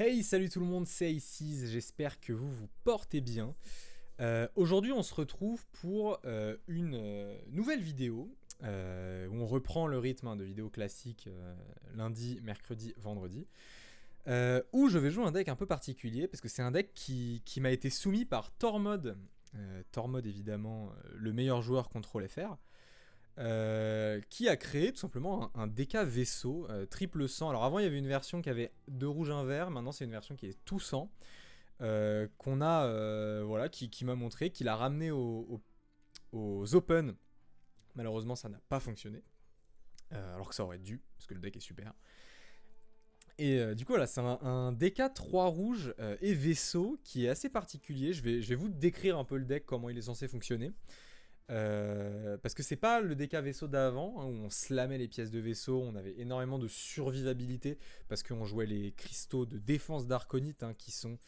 Hey, salut tout le monde, c'est Aces, j'espère que vous vous portez bien. Aujourd'hui, on se retrouve pour une nouvelle vidéo où on reprend le rythme de vidéos classiques lundi, mercredi, vendredi. Où je vais jouer un deck un peu particulier parce que c'est un deck qui m'a été soumis par Tormod. Tormod, évidemment, le meilleur joueur contrôle FR. Qui a créé tout simplement un DK vaisseau triple sang. Alors avant il y avait une version qui avait 2 rouges 1 vert, maintenant c'est une version qui est tout sang, qu'on a voilà, qui m'a montré, qu'il a ramené aux Open. Malheureusement ça n'a pas fonctionné, alors que ça aurait dû, parce que le deck est super. Et du coup voilà, c'est un DK 3 rouges et vaisseau qui est assez particulier. Je vais vous décrire un peu le deck, comment il est censé fonctionner. Parce que c'est pas le DK vaisseau d'avant, hein, où on slamait les pièces de vaisseau, on avait énormément de survivabilité, parce qu'on jouait les cristaux de défense d'Arconite, hein, qui sont,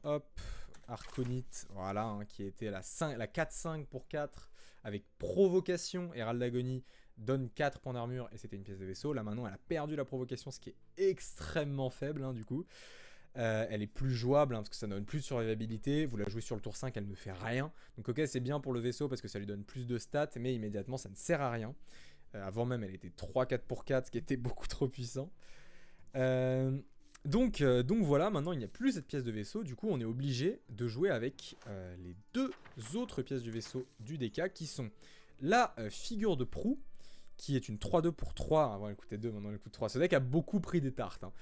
hop, Arconite, voilà, hein, qui était la 4-5 pour 4, avec provocation, Hérald d'Agonie donne 4 points d'armure, et c'était une pièce de vaisseau. Là maintenant elle a perdu la provocation, ce qui est extrêmement faible, hein, du coup. Elle est plus jouable, hein, parce que ça donne plus de survivabilité. Vous la jouez sur le tour 5, elle ne fait rien. Donc ok, c'est bien pour le vaisseau parce que ça lui donne plus de stats, mais immédiatement ça ne sert à rien. Avant même, elle était 3-4 pour 4, ce qui était beaucoup trop puissant. Donc voilà, maintenant il n'y a plus cette pièce de vaisseau. Du coup, on est obligé de jouer avec les deux autres pièces du vaisseau du DK, qui sont la figure de proue, qui est une 3-2 pour 3, avant elle coûtait 2, maintenant elle coûte 3. Ce deck a beaucoup pris des tartes, hein.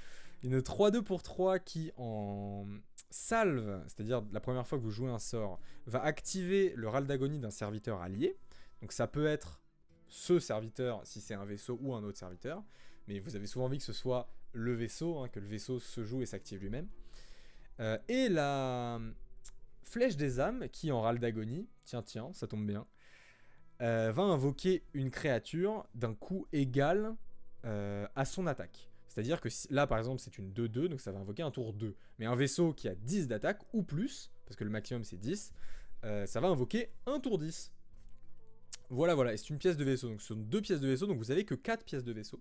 Une 3-2 pour 3 qui, en salve, c'est-à-dire la première fois que vous jouez un sort, va activer le râle d'agonie d'un serviteur allié. Donc ça peut être ce serviteur si c'est un vaisseau ou un autre serviteur, mais vous avez souvent envie que ce soit le vaisseau, hein, que le vaisseau se joue et s'active lui-même. Et la flèche des âmes qui, en râle d'agonie, tiens, ça tombe bien, va invoquer une créature d'un coût égal à son attaque. C'est-à-dire que là, par exemple, c'est une 2-2, donc ça va invoquer un tour 2. Mais un vaisseau qui a 10 d'attaque, ou plus, parce que le maximum c'est 10, ça va invoquer un tour 10. Voilà, et c'est une pièce de vaisseau, donc ce sont 2 pièces de vaisseau, donc vous avez que 4 pièces de vaisseau.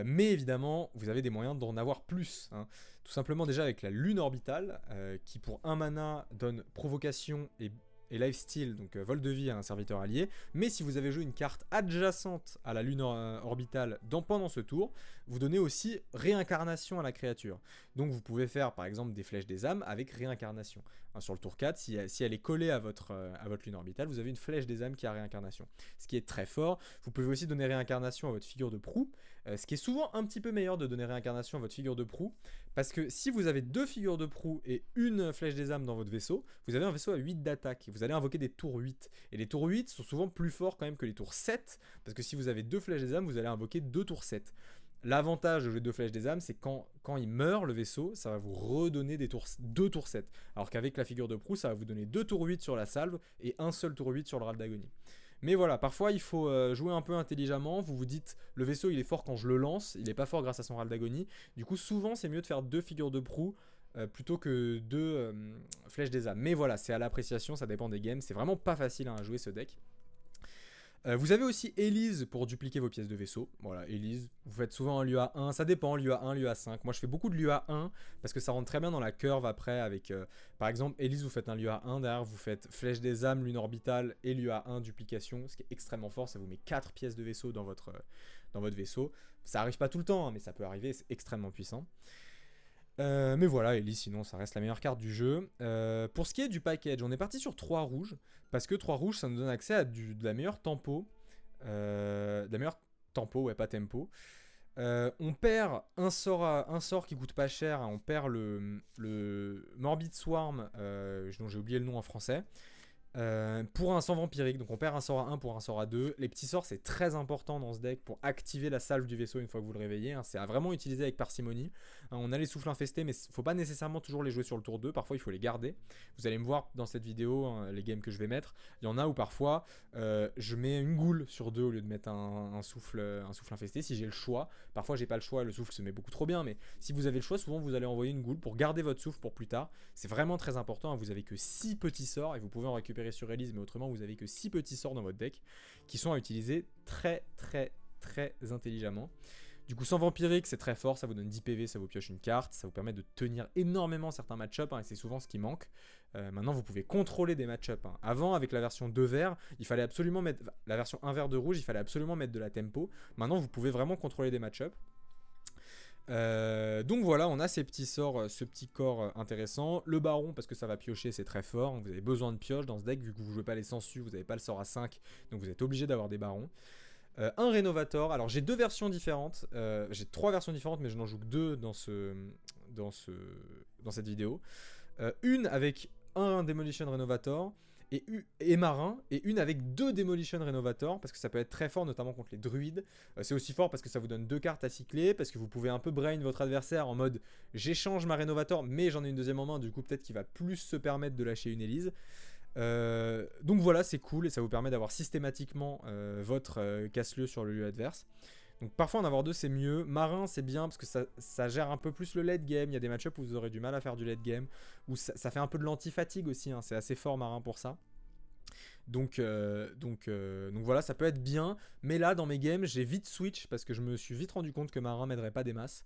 Mais évidemment, vous avez des moyens d'en avoir plus, hein. Tout simplement déjà avec la lune orbitale, qui pour 1 mana donne provocation et lifesteal, donc vol de vie à un serviteur allié. Mais si vous avez joué une carte adjacente à la lune orbitale pendant ce tour, vous donnez aussi réincarnation à la créature. Donc vous pouvez faire par exemple des flèches des âmes avec réincarnation. Hein, sur le tour 4, si elle est collée à votre lune orbitale, vous avez une flèche des âmes qui a réincarnation. Ce qui est très fort. Vous pouvez aussi donner réincarnation à votre figure de proue, ce qui est souvent un petit peu meilleur de donner réincarnation à votre figure de proue, parce que si vous avez 2 figures de proue et une flèche des âmes dans votre vaisseau, vous avez un vaisseau à 8 d'attaque. Vous allez invoquer des tours 8. Et les tours 8 sont souvent plus forts quand même que les tours 7, parce que si vous avez 2 flèches des âmes, vous allez invoquer 2 tours 7. L'avantage de jouer 2 flèches des âmes, c'est quand il meurt le vaisseau, ça va vous redonner 2 tours 7. Alors qu'avec la figure de proue, ça va vous donner 2 tours 8 sur la salve et un seul tour 8 sur le râle d'agonie. Mais voilà, parfois il faut jouer un peu intelligemment. Vous vous dites, le vaisseau il est fort quand je le lance, il est pas fort grâce à son râle d'agonie. Du coup, souvent c'est mieux de faire 2 figures de proue plutôt que 2 flèches des âmes. Mais voilà, c'est à l'appréciation, ça dépend des games. C'est vraiment pas facile à jouer ce deck. Vous avez aussi Elise pour dupliquer vos pièces de vaisseau. Voilà, Elise, vous faites souvent un LUA1, ça dépend, LUA1, LUA5. Moi je fais beaucoup de LUA1 parce que ça rentre très bien dans la curve après avec, par exemple, Elise, vous faites un LUA1, derrière vous faites Flèche des âmes, Lune orbitale et LUA1 duplication, ce qui est extrêmement fort, ça vous met 4 pièces de vaisseau dans votre vaisseau. Ça arrive pas tout le temps, hein, mais ça peut arriver, c'est extrêmement puissant. Mais voilà, Elise, sinon ça reste la meilleure carte du jeu. Pour ce qui est du package, on est parti sur 3 rouges, parce que 3 rouges, ça nous donne accès à de la meilleure tempo. De la meilleure tempo, ouais, pas tempo. On perd un sort qui coûte pas cher, hein, on perd le Morbid Swarm, dont j'ai oublié le nom en français. Pour un sang vampirique, donc on perd un sort à 1 pour un sort à 2. Les petits sorts, c'est très important dans ce deck pour activer la salve du vaisseau une fois que vous le réveillez, hein. C'est à vraiment utiliser avec parcimonie, hein. On a les souffles infestés, mais faut pas nécessairement toujours les jouer sur le tour 2, parfois il faut les garder. Vous allez me voir dans cette vidéo, hein, les games que je vais mettre, il y en a où parfois je mets une goule sur 2 au lieu de mettre un souffle infesté, si j'ai le choix. Parfois j'ai pas le choix, le souffle se met beaucoup trop bien, mais si vous avez le choix, souvent vous allez envoyer une goule pour garder votre souffle pour plus tard. C'est vraiment très important, hein. Vous avez que 6 petits sorts et vous pouvez en récupérer sur Elise, mais autrement vous avez que 6 petits sorts dans votre deck qui sont à utiliser très intelligemment. Du coup, sans vampirique, c'est très fort, ça vous donne 10 PV, ça vous pioche une carte, ça vous permet de tenir énormément certains match-up, hein, et c'est souvent ce qui manque. Maintenant, vous pouvez contrôler des match-up. Hein. Avant, avec la version 2 verts, il fallait absolument mettre... La version 1 vert 2 rouge, il fallait absolument mettre de la tempo. Maintenant, vous pouvez vraiment contrôler des match-up. Donc voilà, on a ces petits sorts, ce petit corps intéressant. Le baron, parce que ça va piocher, c'est très fort. Vous avez besoin de pioche dans ce deck, vu que vous jouez pas les sensus, vous n'avez pas le sort à 5, donc vous êtes obligé d'avoir des barons. Un Rénovator, alors j'ai 2 versions différentes, j'ai 3 versions différentes, mais je n'en joue que 2 dans cette vidéo. Une avec un Demolition Renovator et Marin, et une avec 2 Demolition Renovator, parce que ça peut être très fort, notamment contre les druides. C'est aussi fort parce que ça vous donne 2 cartes à cycler, parce que vous pouvez un peu brain votre adversaire en mode j'échange ma Renovator, mais j'en ai une deuxième en main, du coup peut-être qu'il va plus se permettre de lâcher une Elise. Donc voilà, c'est cool et ça vous permet d'avoir systématiquement votre casse-lieu sur le lieu adverse. Donc parfois en avoir 2 c'est mieux. Marin c'est bien parce que ça gère un peu plus le late game. Il y a des match-ups où vous aurez du mal à faire du late game, où ça fait un peu de l'anti-fatigue aussi, hein. C'est assez fort Marin pour ça. Donc voilà, ça peut être bien. Mais là dans mes games j'ai vite switch parce que je me suis vite rendu compte que Marin m'aiderait pas des masses.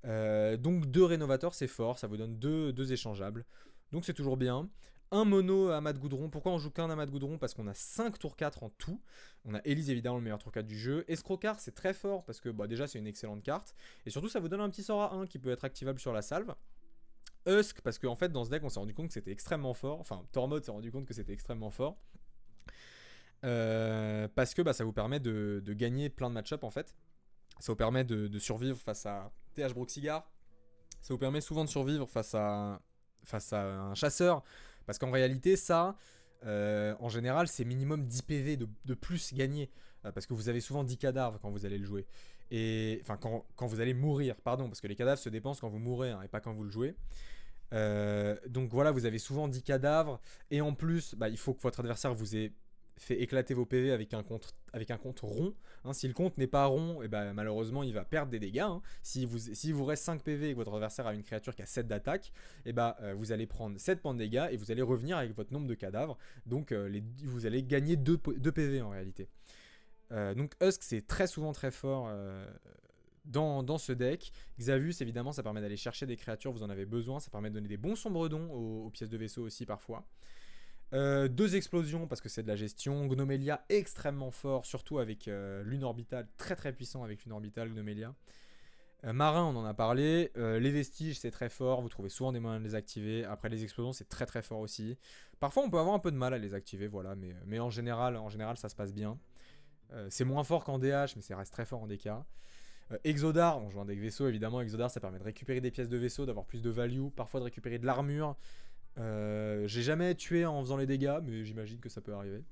Donc 2 rénovateurs c'est fort, ça vous donne 2 échangeables. Donc c'est toujours bien. Un mono amas de goudron. Pourquoi on joue qu'un amas de goudron? Parce qu'on a 5 tours 4 en tout. On a Elise évidemment le meilleur tour 4 du jeu. Escrocar c'est très fort parce que bah, déjà c'est une excellente carte. Et surtout ça vous donne un petit sort à 1 qui peut être activable sur la salve. Husk parce qu'en fait dans ce deck on s'est rendu compte que c'était extrêmement fort. Enfin Tormod s'est rendu compte que c'était extrêmement fort. Parce que bah, ça vous permet de gagner plein de match-up en fait. Ça vous permet de survivre face à TH Broxigar. Ça vous permet souvent de survivre face à un chasseur. Parce qu'en réalité, ça, en général, c'est minimum 10 PV de plus gagné. Parce que vous avez souvent 10 cadavres quand vous allez le jouer. Et enfin, quand vous allez mourir, pardon. Parce que les cadavres se dépensent quand vous mourrez, hein, et pas quand vous le jouez. Donc voilà, vous avez souvent 10 cadavres. Et en plus, bah, il faut que votre adversaire vous ait fait éclater vos PV avec un compte rond. Hein, si le compte n'est pas rond, et ben malheureusement il va perdre des dégâts. Hein. Si vous reste 5 PV et que votre adversaire a une créature qui a 7 d'attaque, et ben vous allez prendre 7 points de dégâts et vous allez revenir avec votre nombre de cadavres. Donc vous allez gagner 2 PV en réalité. Donc Husk c'est très souvent très fort dans ce deck. Xavus évidemment ça permet d'aller chercher des créatures, vous en avez besoin. Ça permet de donner des bons sombredons aux pièces de vaisseau aussi parfois. 2 explosions parce que c'est de la gestion. Gnomelia extrêmement fort, surtout avec lune orbitale, très très puissant avec lune orbitale Gnomelia. Marin on en a parlé. Les vestiges c'est très fort, vous trouvez souvent des moyens de les activer. Après les explosions c'est très très fort aussi. Parfois on peut avoir un peu de mal à les activer, voilà, mais en général ça se passe bien. C'est moins fort qu'en DH mais ça reste très fort en DK. Exodar, on joue un deck vaisseau évidemment. Exodar ça permet de récupérer des pièces de vaisseau, d'avoir plus de value, parfois de récupérer de l'armure. J'ai jamais tué en faisant les dégâts, mais j'imagine que ça peut arriver.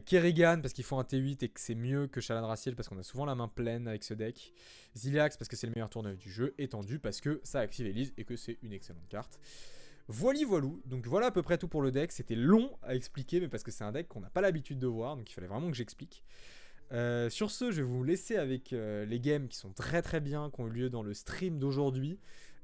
Kerrigan parce qu'il faut un T8 et que c'est mieux que Shalan-Raciel parce qu'on a souvent la main pleine avec ce deck. Ziliax parce que c'est le meilleur tourneur du jeu. Et Tendu parce que ça active Elise et que c'est une excellente carte. Voilou. Donc voilà à peu près tout pour le deck. C'était long à expliquer, mais parce que c'est un deck qu'on n'a pas l'habitude de voir, donc il fallait vraiment que j'explique. Sur ce, je vais vous laisser avec les games qui sont très très bien, qui ont eu lieu dans le stream d'aujourd'hui.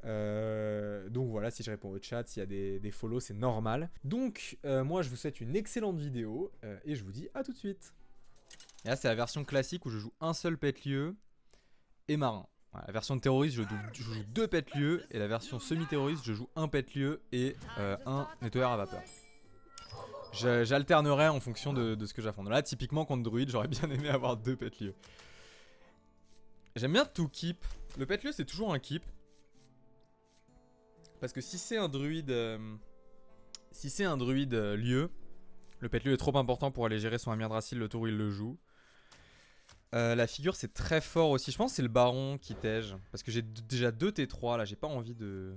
Donc voilà, si je réponds au chat, s'il y a des follow, c'est normal. Donc moi je vous souhaite une excellente vidéo et je vous dis à tout de suite. Et là c'est la version classique où je joue un seul pet-lieu et marin. Voilà, la version de terroriste je joue 2 pet-lieux, et la version semi-terroriste je joue un pet-lieu et un nettoyeur à vapeur. J'alternerai en fonction de ce que j'affronte. Là typiquement contre druide j'aurais bien aimé avoir 2 pet-lieux. J'aime bien tout keep. Le pet-lieu c'est toujours un keep. Parce que si c'est un druide lieu, le pet-lieu est trop important pour aller gérer son Amyrdrassil le tour où il le joue. La figure c'est très fort aussi. Je pense que c'est le baron qui tège. Parce que j'ai déjà 2 T3 là, j'ai pas envie de...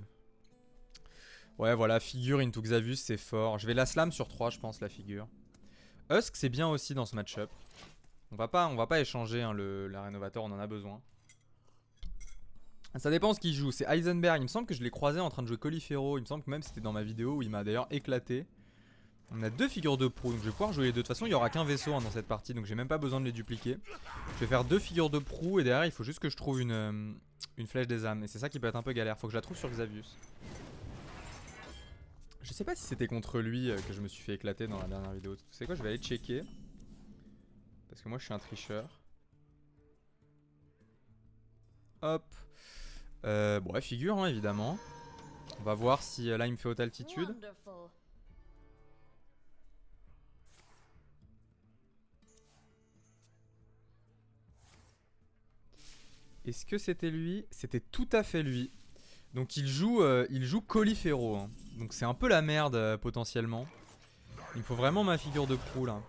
Ouais voilà, figure into Xavus c'est fort. Je vais la slam sur 3 je pense la figure. Husk c'est bien aussi dans ce match-up. On va pas échanger hein, la rénovateur, on en a besoin. Ça dépend ce qu'il joue, c'est Heisenberg, il me semble que je l'ai croisé en train de jouer Colifero, il me semble que même c'était dans ma vidéo où il m'a d'ailleurs éclaté. On a 2 figures de proue, donc je vais pouvoir jouer les 2, de toute façon il n'y aura qu'un vaisseau hein, dans cette partie, donc j'ai même pas besoin de les dupliquer. Je vais faire 2 figures de proue et derrière il faut juste que je trouve une flèche des âmes, et c'est ça qui peut être un peu galère, faut que je la trouve sur Xavus. Je sais pas si c'était contre lui que je me suis fait éclater dans la dernière vidéo, tu sais quoi, je vais aller checker. Parce que moi je suis un tricheur. Hop. Bon, ouais, figure, hein, évidemment. On va voir si là il me fait haute altitude. Wonderful. Est-ce que c'était lui? C'était tout à fait lui. Donc il joue Colifero. Hein. Donc c'est un peu la merde potentiellement. Il me faut vraiment ma figure de proue là.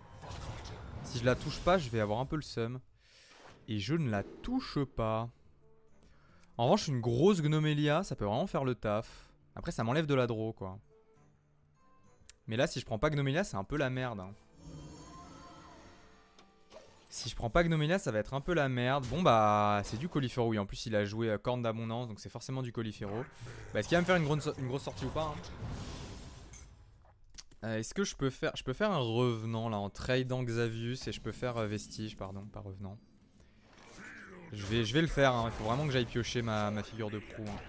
Si je la touche pas, je vais avoir un peu le seum. Et je ne la touche pas. En revanche, une grosse Gnomelia, ça peut vraiment faire le taf. Après, ça m'enlève de la draw quoi. Mais là, si je prends pas Gnomelia, c'est un peu la merde. Hein. Si je prends pas Gnomelia, ça va être un peu la merde. Bon bah, c'est du Colifero, oui. En plus, il a joué Corne d'Abondance, donc c'est forcément du Colifero. Bah, est-ce qu'il va me faire une grosse sortie ou pas hein. Est-ce que je peux faire un revenant là en tradant Xavius et je peux faire Vestige, pardon, pas revenant. Je vais le faire, hein. Il faut vraiment que j'aille piocher ma figure de proue. Hein.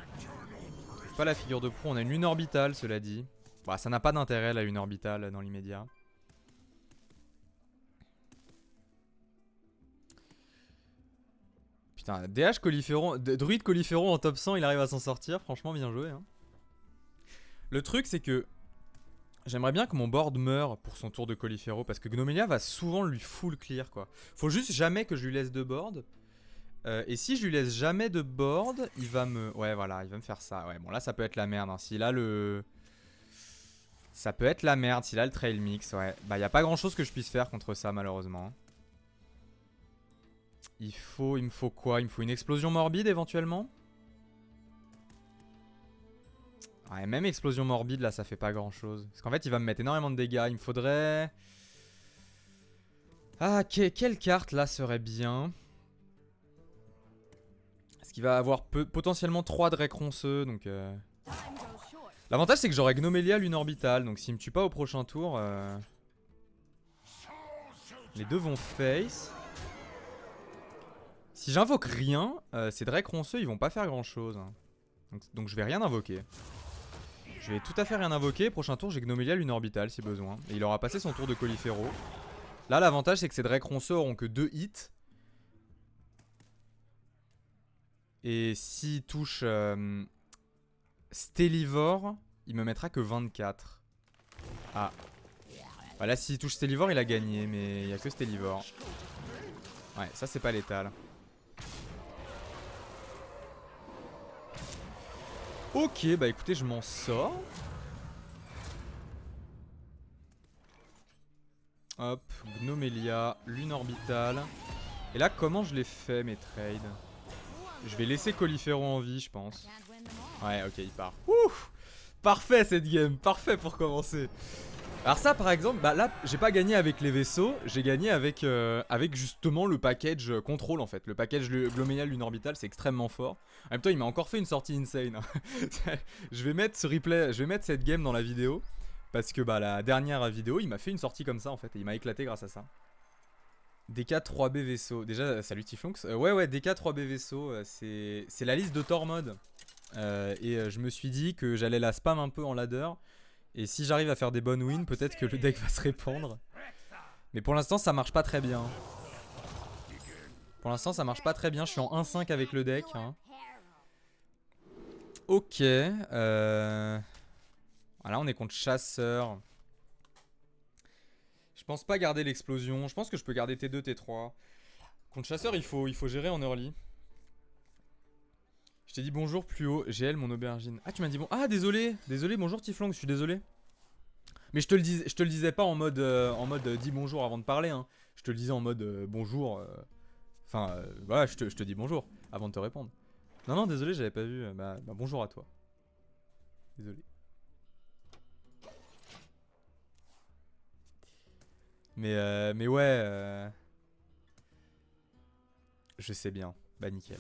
On trouve pas la figure de proue, on a une lune orbitale, cela dit. Bah, ça n'a pas d'intérêt la lune orbitale dans l'immédiat. Putain, DH Colifero, Druide Colifero en top 100, il arrive à s'en sortir, franchement bien joué. Hein. Le truc c'est que j'aimerais bien que mon board meure pour son tour de Colifero parce que Gnomelia va souvent lui full clear quoi. Faut juste jamais que je lui laisse de board. Et si je lui laisse jamais de board, il va me... Ouais voilà, il va me faire ça. Ouais bon là ça peut être la merde. Hein. S'il a le... Ça peut être la merde s'il a le trail mix, ouais. Bah y a pas grand chose que je puisse faire contre ça malheureusement. Il me faut quoi? Il me faut une explosion morbide éventuellement? Ouais, même explosion morbide là ça fait pas grand chose. Parce qu'en fait il va me mettre énormément de dégâts. Il me faudrait... Ah, quelle carte là serait bien? Parce qu'il va avoir potentiellement 3 Drake ronceux donc... L'avantage c'est que j'aurai Gnomelia lune orbitale. Donc s'il me tue pas au prochain tour... Les deux vont face. Si j'invoque rien, ces Drake ronceux ils vont pas faire grand chose. Donc je vais rien invoquer. Je vais tout à fait rien invoquer. Prochain tour j'ai Gnomelia lune orbitale si besoin. Et il aura passé son tour de Colifero. Là l'avantage c'est que ces Drake ronceux auront que 2 hits. Et s'il touche Stélivore, il me mettra que 24. Ah. Bah là s'il touche Stélivore il a gagné. Mais il n'y a que Stélivore. Ouais ça c'est pas létal. Ok, bah écoutez, je m'en sors. Hop, Gnomelia, lune orbitale. Et là, comment je les fais mes trades? Je vais laisser Colifero en vie, je pense. Ouais, ok, il part. Ouf! Parfait cette game, parfait pour commencer. Alors ça par exemple, bah là j'ai pas gagné avec les vaisseaux, j'ai gagné avec, avec justement le package contrôle en fait. Le package Gnomelia lune orbitale c'est extrêmement fort. En même temps il m'a encore fait une sortie insane. Je vais mettre ce replay, je vais mettre cette game dans la vidéo. Parce que bah la dernière vidéo il m'a fait une sortie comme ça en fait et il m'a éclaté grâce à ça. DK 3B vaisseau, déjà salut Tiflonx. Ouais DK 3B vaisseau c'est la liste de Tormod. Je me suis dit que j'allais la spam un peu en ladder. Et si j'arrive à faire des bonnes wins, peut-être que le deck va se répandre. Mais pour l'instant, ça marche pas très bien. Pour l'instant, ça marche pas très bien. Je suis en 1-5 avec le deck. Hein. Ok. Voilà, on est contre chasseur. Je pense pas garder l'explosion. Je pense que je peux garder T2, T3. Contre chasseur, il faut gérer en early. Je t'ai dit bonjour plus haut, GL mon aubergine. Ah tu m'as dit bon. Ah désolé, bonjour Tiflong, je suis désolé. Mais je te le disais pas en mode dis bonjour avant de parler hein. Je te le disais en mode bonjour. Enfin voilà, je te dis bonjour avant de te répondre. Non désolé, j'avais pas vu. Bah bonjour à toi. Désolé. Mais ouais. Je sais bien. Bah nickel.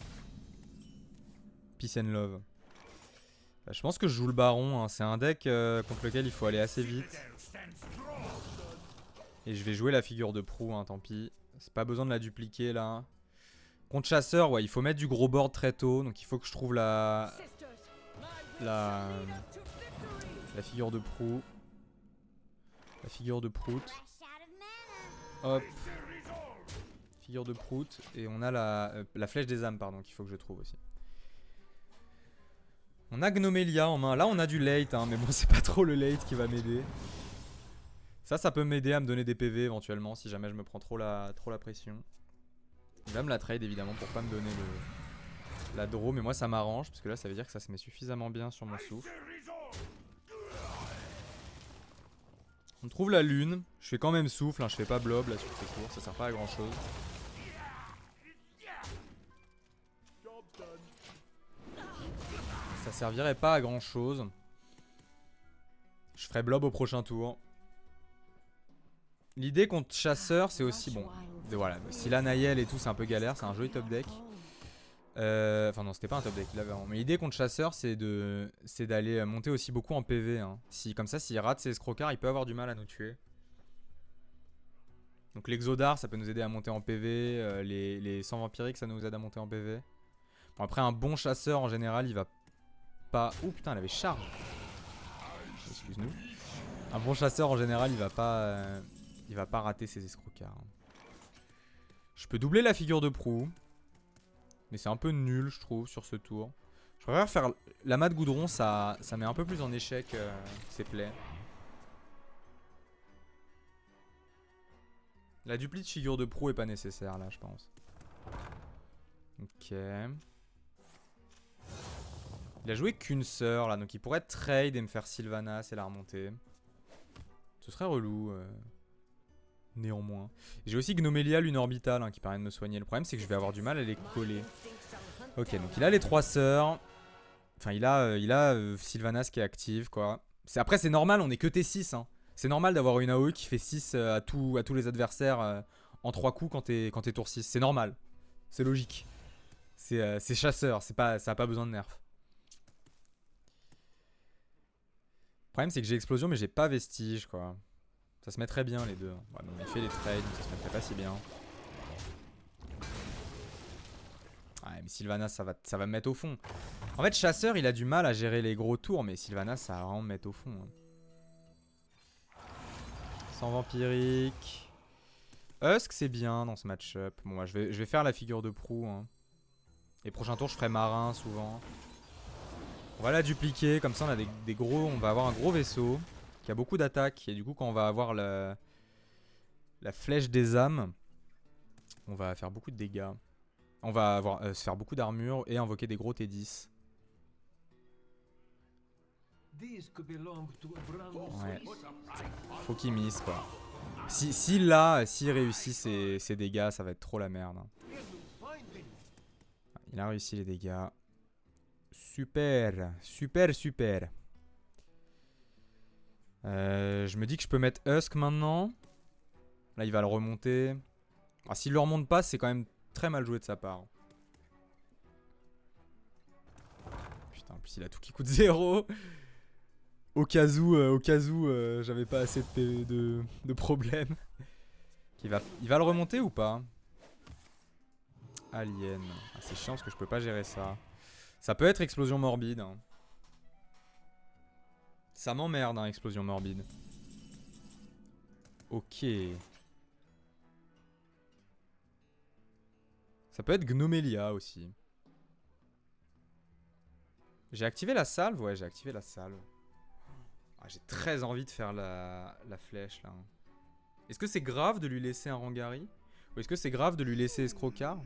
Peace and love. Je pense que je joue le baron, hein. C'est un deck contre lequel il faut aller assez vite. Et je vais jouer la figure de proue, hein, tant pis. C'est pas besoin de la dupliquer là. Contre chasseur, ouais, il faut mettre du gros board très tôt. Donc il faut que je trouve la figure de proue. La figure de prout. Hop. Figure de prout. Et on a la flèche des âmes, pardon, qu'il faut que je trouve aussi. On a Gnomelia en main. Là, on a du late, hein, mais bon, c'est pas trop le late qui va m'aider. Ça peut m'aider à me donner des PV éventuellement si jamais je me prends trop la pression. Il va me la trade évidemment pour pas me donner la draw, mais moi ça m'arrange parce que là ça veut dire que ça se met suffisamment bien sur mon souffle. On trouve la lune. Je fais quand même souffle, hein, je fais pas blob là sur ce tour, ça sert pas à grand chose. Ça servirait pas à grand chose. Je ferai blob au prochain tour. L'idée contre chasseur c'est aussi bon. Voilà, si la Naël et tout c'est un peu galère, c'est un joli top deck. Enfin non c'était pas un top deck, il avait avant. Mais l'idée contre chasseur c'est d'aller monter aussi beaucoup en PV. Hein. Comme ça s'il rate ses escrocards il peut avoir du mal à nous tuer. Donc l'exodar ça peut nous aider à monter en PV. Les 100 vampiriques ça nous aide à monter en PV. Bon après un bon chasseur en général il va pas... Ouh putain elle avait charge. Excuse-nous. Un bon chasseur en général il va pas rater ses escrocards. Je peux doubler la figure de proue. Mais c'est un peu nul je trouve sur ce tour. Je préfère faire l'amas de goudron, ça met un peu plus en échec ses plays. La dupli de figure de proue est pas nécessaire là je pense. Ok. Il a joué qu'une sœur là, donc il pourrait trade et me faire Sylvanas et la remonter. Ce serait relou. Néanmoins. J'ai aussi Gnomelia lune orbitale hein, qui permet de me soigner. Le problème c'est que je vais avoir du mal à les coller. Ok, donc il a les 3 sœurs. Enfin il a Sylvanas qui est active quoi. Après c'est normal, on est que T6 hein. C'est normal d'avoir une AOE qui fait 6 à tous les adversaires en 3 coups quand t'es tour 6. C'est normal. C'est logique. C'est chasseur, ça a pas besoin de nerf. Le problème c'est que j'ai explosion mais j'ai pas vestige quoi. Ça se met très bien les deux. Ouais, donc il fait les trades, donc ça se mettrait pas si bien. Ouais, mais Sylvanas ça va me mettre au fond. En fait chasseur il a du mal à gérer les gros tours, mais Sylvanas ça va vraiment me mettre au fond. Hein. Sans vampirique. Husk c'est bien dans ce match-up. Bon moi je vais faire la figure de proue. Hein. Et prochain tour je ferai marin souvent. On va la dupliquer, comme ça on a des gros. On va avoir un gros vaisseau qui a beaucoup d'attaques. Et du coup quand on va avoir la flèche des âmes, on va faire beaucoup de dégâts. On va se faire beaucoup d'armure et invoquer des gros T10. Ouais. Faut qu'il mise quoi. S'il réussit ses dégâts, ça va être trop la merde. Il a réussi les dégâts. Super. Super, super. Je me dis que je peux mettre Husk maintenant. Là, il va le remonter. Ah, s'il le remonte pas, c'est quand même très mal joué de sa part. Putain, en plus, il a tout qui coûte 0. Au cas où, j'avais pas assez de problèmes. Il va le remonter ou pas? Alien. Ah, c'est chiant parce que je peux pas gérer ça. Ça peut être explosion morbide. Hein. Ça m'emmerde, hein, explosion morbide. Ok. Ça peut être Gnomelia aussi. J'ai activé la salve? Ouais, j'ai activé la salve. Ah, j'ai très envie de faire la flèche là. Est-ce que c'est grave de lui laisser un Rangari? Ou est-ce que c'est grave de lui laisser Escrocar?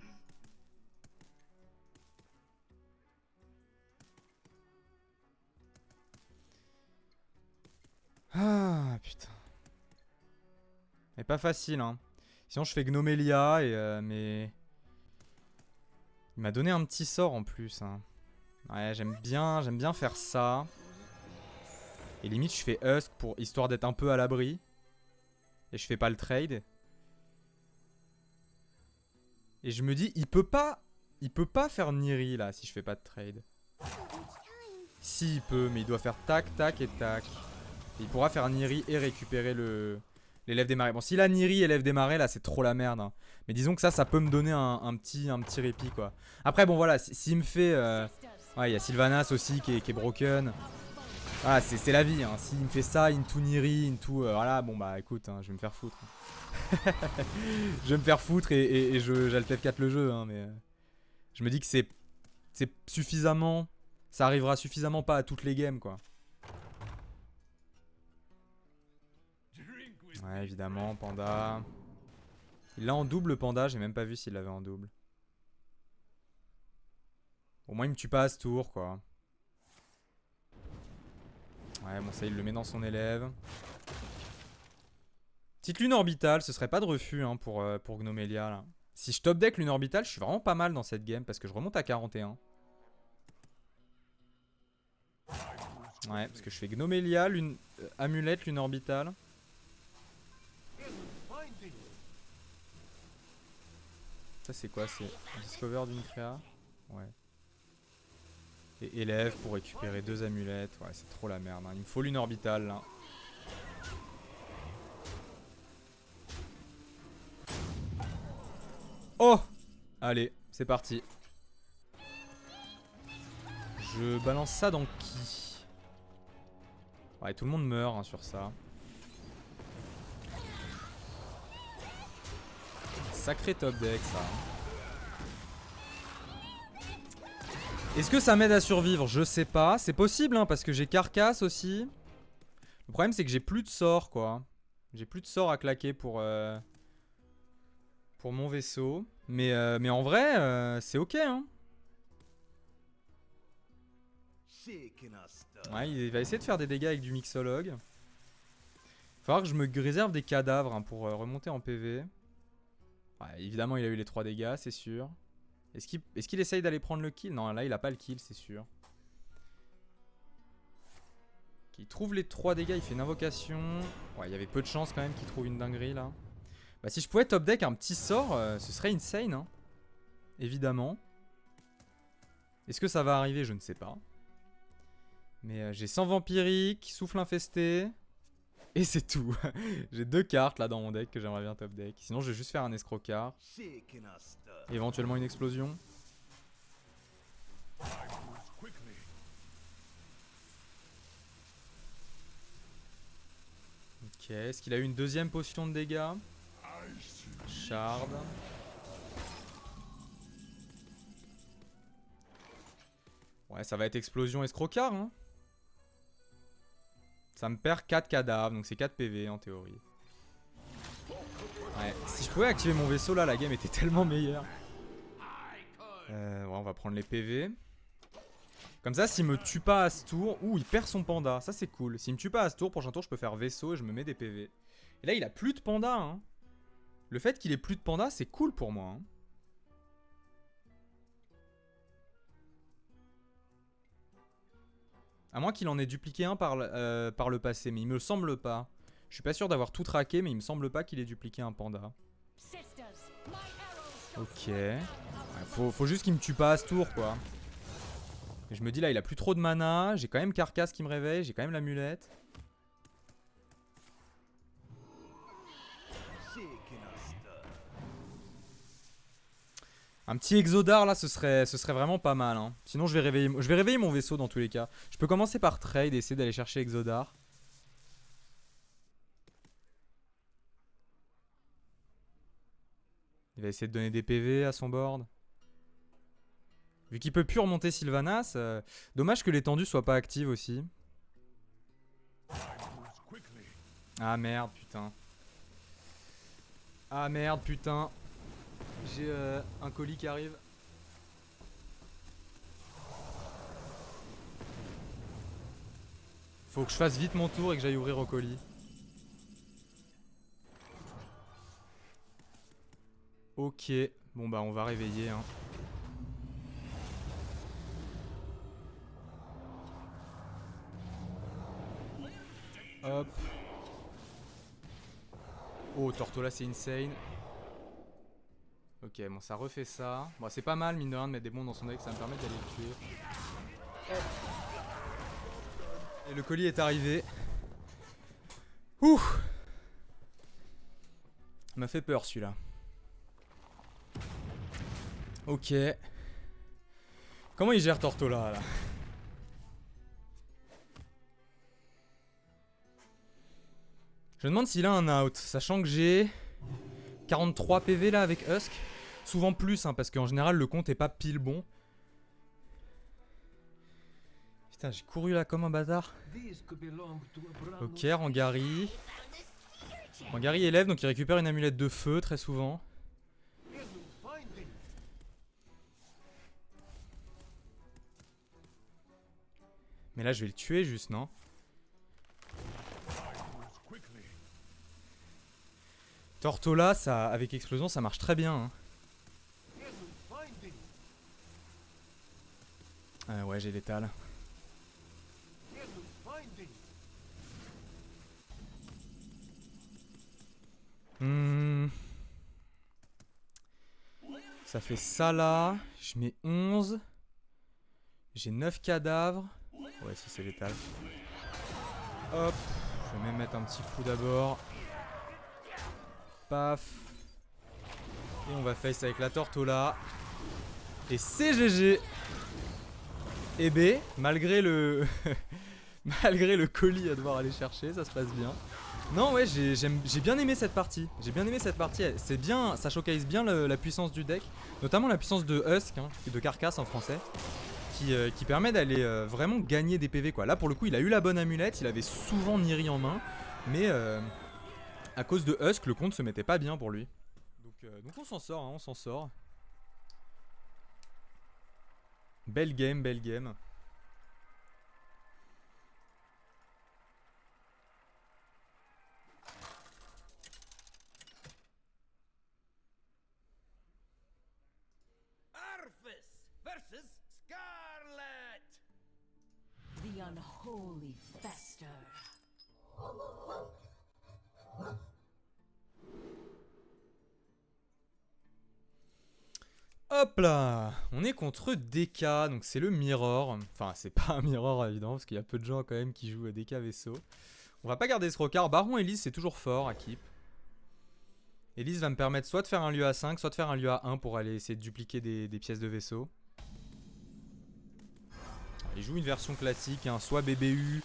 Ah putain. Mais pas facile hein. Sinon je fais Gnomelia mais... Il m'a donné un petit sort en plus hein. Ouais j'aime bien faire ça. Et limite je fais Husk histoire d'être un peu à l'abri. Et je fais pas le trade. Et je me dis il peut pas faire Niri là si je fais pas de trade. Si il peut, mais il doit faire tac tac et tac. Et il pourra faire Niri et récupérer l'élève des marées. Bon s'il a Niri et élève des marées là c'est trop la merde hein. Mais disons que ça peut me donner un petit répit quoi. Après bon voilà, s'il me fait... Ouais il y a Sylvanas aussi qui est broken. Voilà c'est la vie hein. S'il me fait ça, into Niri, into... voilà bon bah écoute hein, je vais me faire foutre. Je vais me faire foutre et j'altef 4 le jeu hein, mais... je me dis que c'est suffisamment Ça arrivera suffisamment pas à toutes les games, quoi. Ouais, évidemment, Panda. Il l'a en double, Panda. J'ai même pas vu s'il l'avait en double. Au moins, il me tue pas à ce tour, quoi. Ouais, bon, ça, il le met dans son élève. Petite lune orbitale, ce serait pas de refus hein, pour Gnomelia, là. Si je top deck lune orbitale, je suis vraiment pas mal dans cette game parce que je remonte à 41. Ouais, parce que je fais Gnomelia, amulette, lune orbitale. Ça c'est quoi? C'est Discover d'une créa? Ouais. Et élève pour récupérer 2 amulettes. Ouais, c'est trop la merde. Hein. Il me faut lune orbitale là. Oh! Allez, c'est parti. Je balance ça dans qui? Ouais, tout le monde meurt hein, sur ça. Sacré top deck ça. Est-ce que ça m'aide à survivre? Je sais pas. C'est possible hein, parce que j'ai carcasse aussi. Le problème c'est que j'ai plus de sorts quoi. J'ai plus de sorts à claquer pour mon vaisseau. Mais en vrai, c'est ok hein. Ouais, il va essayer de faire des dégâts avec du mixologue. Il va falloir que je me réserve des cadavres hein, pour remonter en PV. Ouais, évidemment, il a eu les 3 dégâts, c'est sûr. Est-ce qu'il essaye d'aller prendre le kill? Non, là, il a pas le kill, c'est sûr. Il trouve les 3 dégâts, il fait une invocation. Ouais, il y avait peu de chance quand même qu'il trouve une dinguerie là. Bah, si je pouvais top deck un petit sort, ce serait insane. Hein. Évidemment. Est-ce que ça va arriver? Je ne sais pas. Mais j'ai 100 vampiriques, souffle infesté. Et c'est tout. J'ai 2 cartes là dans mon deck que j'aimerais bien top deck. Sinon je vais juste faire un escrocard. Éventuellement une explosion. Ok, est-ce qu'il a eu une deuxième potion de dégâts? Shard. Ouais, ça va être explosion escrocard hein. Ça me perd 4 cadavres, donc c'est 4 PV en théorie. Ouais, si je pouvais activer mon vaisseau là, la game était tellement meilleure. Ouais, on va prendre les PV. Comme ça, s'il me tue pas à ce tour... Ouh, il perd son panda, ça c'est cool. S'il me tue pas à ce tour, prochain tour je peux faire vaisseau et je me mets des PV. Et là il a plus de panda hein. Le fait qu'il ait plus de panda, c'est cool pour moi hein. À moins qu'il en ait dupliqué un par le passé, mais il me semble pas. Je suis pas sûr d'avoir tout traqué, mais il me semble pas qu'il ait dupliqué un panda. Ok. Ouais, faut juste qu'il me tue pas à ce tour, quoi. Et je me dis là, il a plus trop de mana. J'ai quand même Carcasse qui me réveille. J'ai quand même l'amulette. Un petit Exodar là, ce serait vraiment pas mal. Hein. Sinon, je vais réveiller mon vaisseau dans tous les cas. Je peux commencer par trade et essayer d'aller chercher Exodar. Il va essayer de donner des PV à son board. Vu qu'il peut plus remonter Sylvanas, dommage que l'étendue soit pas active aussi. Ah merde, putain. Ah merde, putain. J'ai un colis qui arrive. Faut que je fasse vite mon tour et que j'aille ouvrir au colis. Ok, bon bah on va réveiller hein. Hop. Oh, Tortola c'est insane. Ok, bon ça refait ça. Bon c'est pas mal mine de rien de mettre des bombes dans son deck, ça me permet d'aller le tuer. Et le colis est arrivé. Ouh. Il m'a fait peur celui-là. Ok. Comment il gère Tortola là? Je me demande s'il a un out, sachant que j'ai 43 PV là avec Husk. Souvent plus, hein, parce qu'en général le compte est pas pile bon. Putain, j'ai couru là comme un bâtard. Ok, Rangari. Rangari élève, donc il récupère une amulette de feu très souvent. Mais là, je vais le tuer juste, non? Tortola, ça, avec explosion, ça marche très bien. Hein. Ouais, j'ai l'étal. Ça fait ça là. Je mets 11. J'ai 9 cadavres. Ouais, si c'est létal. Hop. Je vais même mettre un petit coup d'abord. Paf. Et on va face avec la Tortola. Et c'est GG. Et B, malgré le malgré le colis à devoir aller chercher, ça se passe bien. Non ouais, j'ai bien aimé cette partie. J'ai bien aimé cette partie. C'est bien, ça showcase bien la puissance du deck, notamment la puissance de Husk, hein, de carcasse en français, qui permet d'aller vraiment gagner des PV quoi. Là pour le coup, il a eu la bonne amulette, il avait souvent Niri en main, mais à cause de Husk, le compte se mettait pas bien pour lui. Donc on s'en sort, hein, on s'en sort. Belle game, belle game. Versus Scarlet. The unholy fester. Hop là, on est contre DK, donc c'est le Mirror. Enfin, c'est pas un Mirror évidemment, parce qu'il y a peu de gens quand même qui jouent à DK vaisseau. On va pas garder ce rocard. Baron Elise, c'est toujours fort à keep. Elise va me permettre soit de faire un lieu à 5, soit de faire un lieu à 1 pour aller essayer de dupliquer des pièces de vaisseau. Il joue une version classique, hein, soit BBU,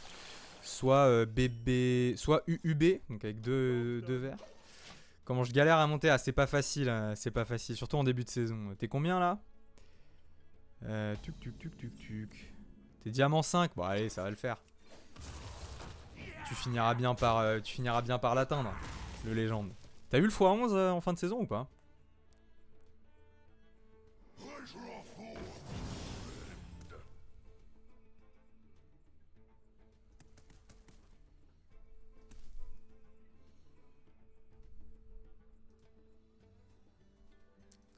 soit soit UUB, donc avec deux verres. Comment je galère à monter, ah c'est pas facile, c'est pas facile, surtout en début de saison. T'es combien là? Tuc. T'es diamant 5, bon allez ça va le faire. Tu finiras bien par l'atteindre, le légende. T'as eu le x11 en fin de saison ou pas?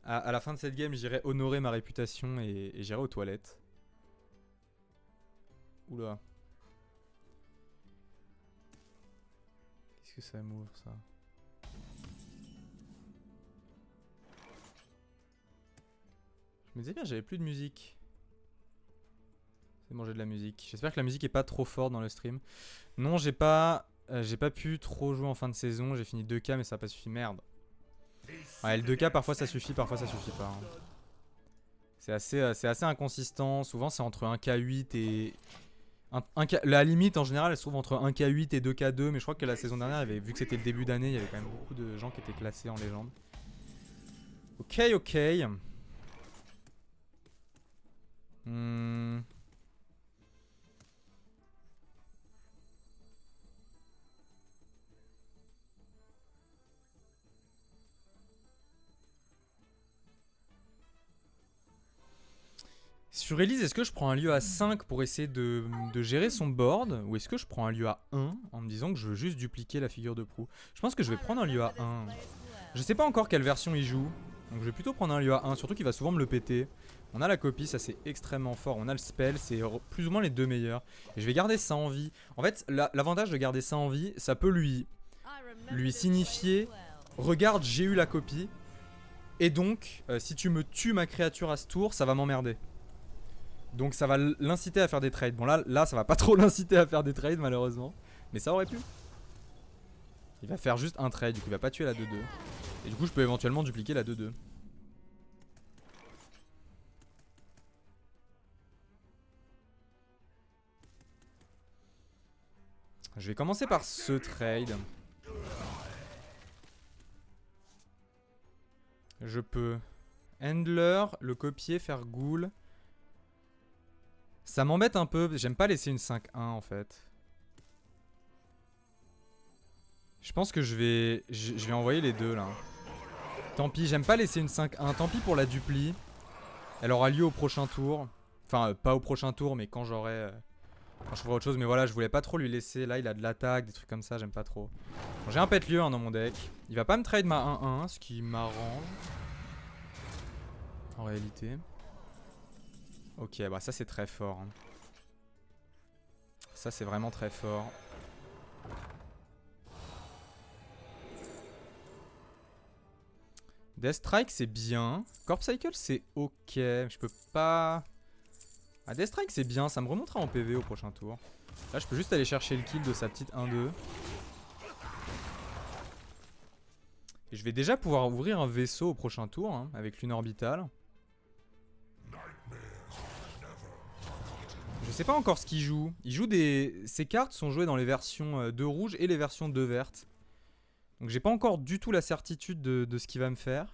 À la fin de cette game, j'irai honorer ma réputation et j'irai aux toilettes. Oula. Qu'est-ce que ça m'ouvre ça? Je me disais bien, j'avais plus de musique. C'est bon, j'ai de la musique. J'espère que la musique est pas trop forte dans le stream. Non, j'ai pas pu trop jouer en fin de saison. J'ai fini 2K, mais ça a pas suffi. Merde. Ouais, le 2K, parfois ça suffit pas. Hein. C'est assez inconsistant. Souvent, c'est entre 1K8 et. La limite en général, elle se trouve entre 1K8 et 2K2. Mais je crois que la saison dernière, vu que c'était le début d'année, il y avait quand même beaucoup de gens qui étaient classés en légende. Ok. Sur Elise, est-ce que je prends un lieu à 5 pour essayer de gérer son board? Ou est-ce que je prends un lieu à 1 en me disant que je veux juste dupliquer la figure de proue? Je pense que je vais prendre un lieu à 1. Je sais pas encore quelle version il joue. Donc je vais plutôt prendre un lieu à 1, surtout qu'il va souvent me le péter. On a la copie, ça c'est extrêmement fort. On a le spell, c'est plus ou moins les deux meilleurs. Et je vais garder ça en vie. En fait, l'avantage de garder ça en vie, ça peut lui signifier: regarde, j'ai eu la copie. Et donc, si tu me tues ma créature à ce tour, ça va m'emmerder. Donc ça va l'inciter à faire des trades. Bon là ça va pas trop l'inciter à faire des trades malheureusement. Mais ça aurait pu. Il va faire juste un trade, du coup il va pas tuer la 2-2. Et du coup je peux éventuellement dupliquer la 2-2. Je vais commencer par ce trade. Je peux Handler, le copier, faire Ghoul. Ça m'embête un peu. J'aime pas laisser une 5-1 en fait. Je pense que je vais envoyer les deux là. Tant pis, j'aime pas laisser une 5-1. Tant pis pour la dupli. Elle aura lieu au prochain tour. Enfin, pas au prochain tour, mais quand j'aurai... quand je ferai autre chose. Mais voilà, je voulais pas trop lui laisser. Là, il a de l'attaque, des trucs comme ça, j'aime pas trop. Bon, j'ai un pet lieu hein, dans mon deck. Il va pas me trade ma 1-1, ce qui m'arrange. En réalité. Ok, bah ça c'est très fort. Hein. Ça c'est vraiment très fort. Death Strike c'est bien. Corp Cycle c'est ok. Je peux pas... Ah, Death Strike c'est bien, ça me remontera en PV au prochain tour. Là je peux juste aller chercher le kill de sa petite 1-2. Et je vais déjà pouvoir ouvrir un vaisseau au prochain tour hein, avec Lune Orbitale. Je sais pas encore ce qu'il joue. Il joue des... Ces cartes sont jouées dans les versions 2 rouges et les versions 2 vertes. Donc j'ai pas encore du tout la certitude de ce qu'il va me faire.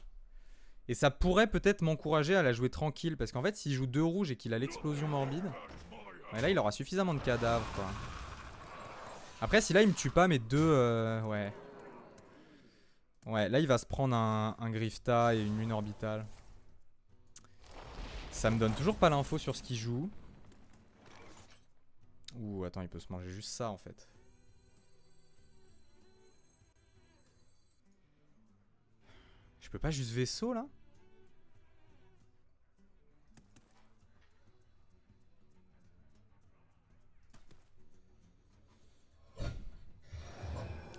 Et ça pourrait peut-être m'encourager à la jouer tranquille. Parce qu'en fait s'il joue 2 rouges et qu'il a l'explosion morbide, ouais, là il aura suffisamment de cadavres quoi. Après si là il me tue pas mes deux... ouais. Ouais là il va se prendre un Grifta et une Lune Orbitale. Ça me donne toujours pas l'info sur ce qu'il joue. Ouh attends il peut se manger juste ça en fait. Je peux pas juste vaisseau là?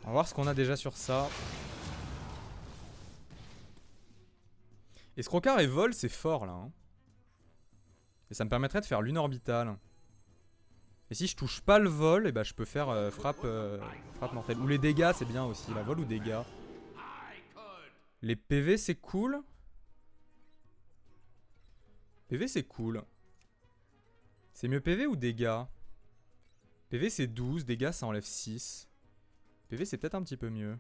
On va voir ce qu'on a déjà sur ça. Escrocard et vol c'est fort là. Hein. Et ça me permettrait de faire Lune Orbitale. Et si je touche pas le vol, et bah je peux faire frappe mortelle. Ou les dégâts c'est bien aussi, la vol ou dégâts. Les PV c'est cool. PV c'est cool. C'est mieux PV ou dégâts? PV c'est 12, dégâts ça enlève 6. PV c'est peut-être un petit peu mieux.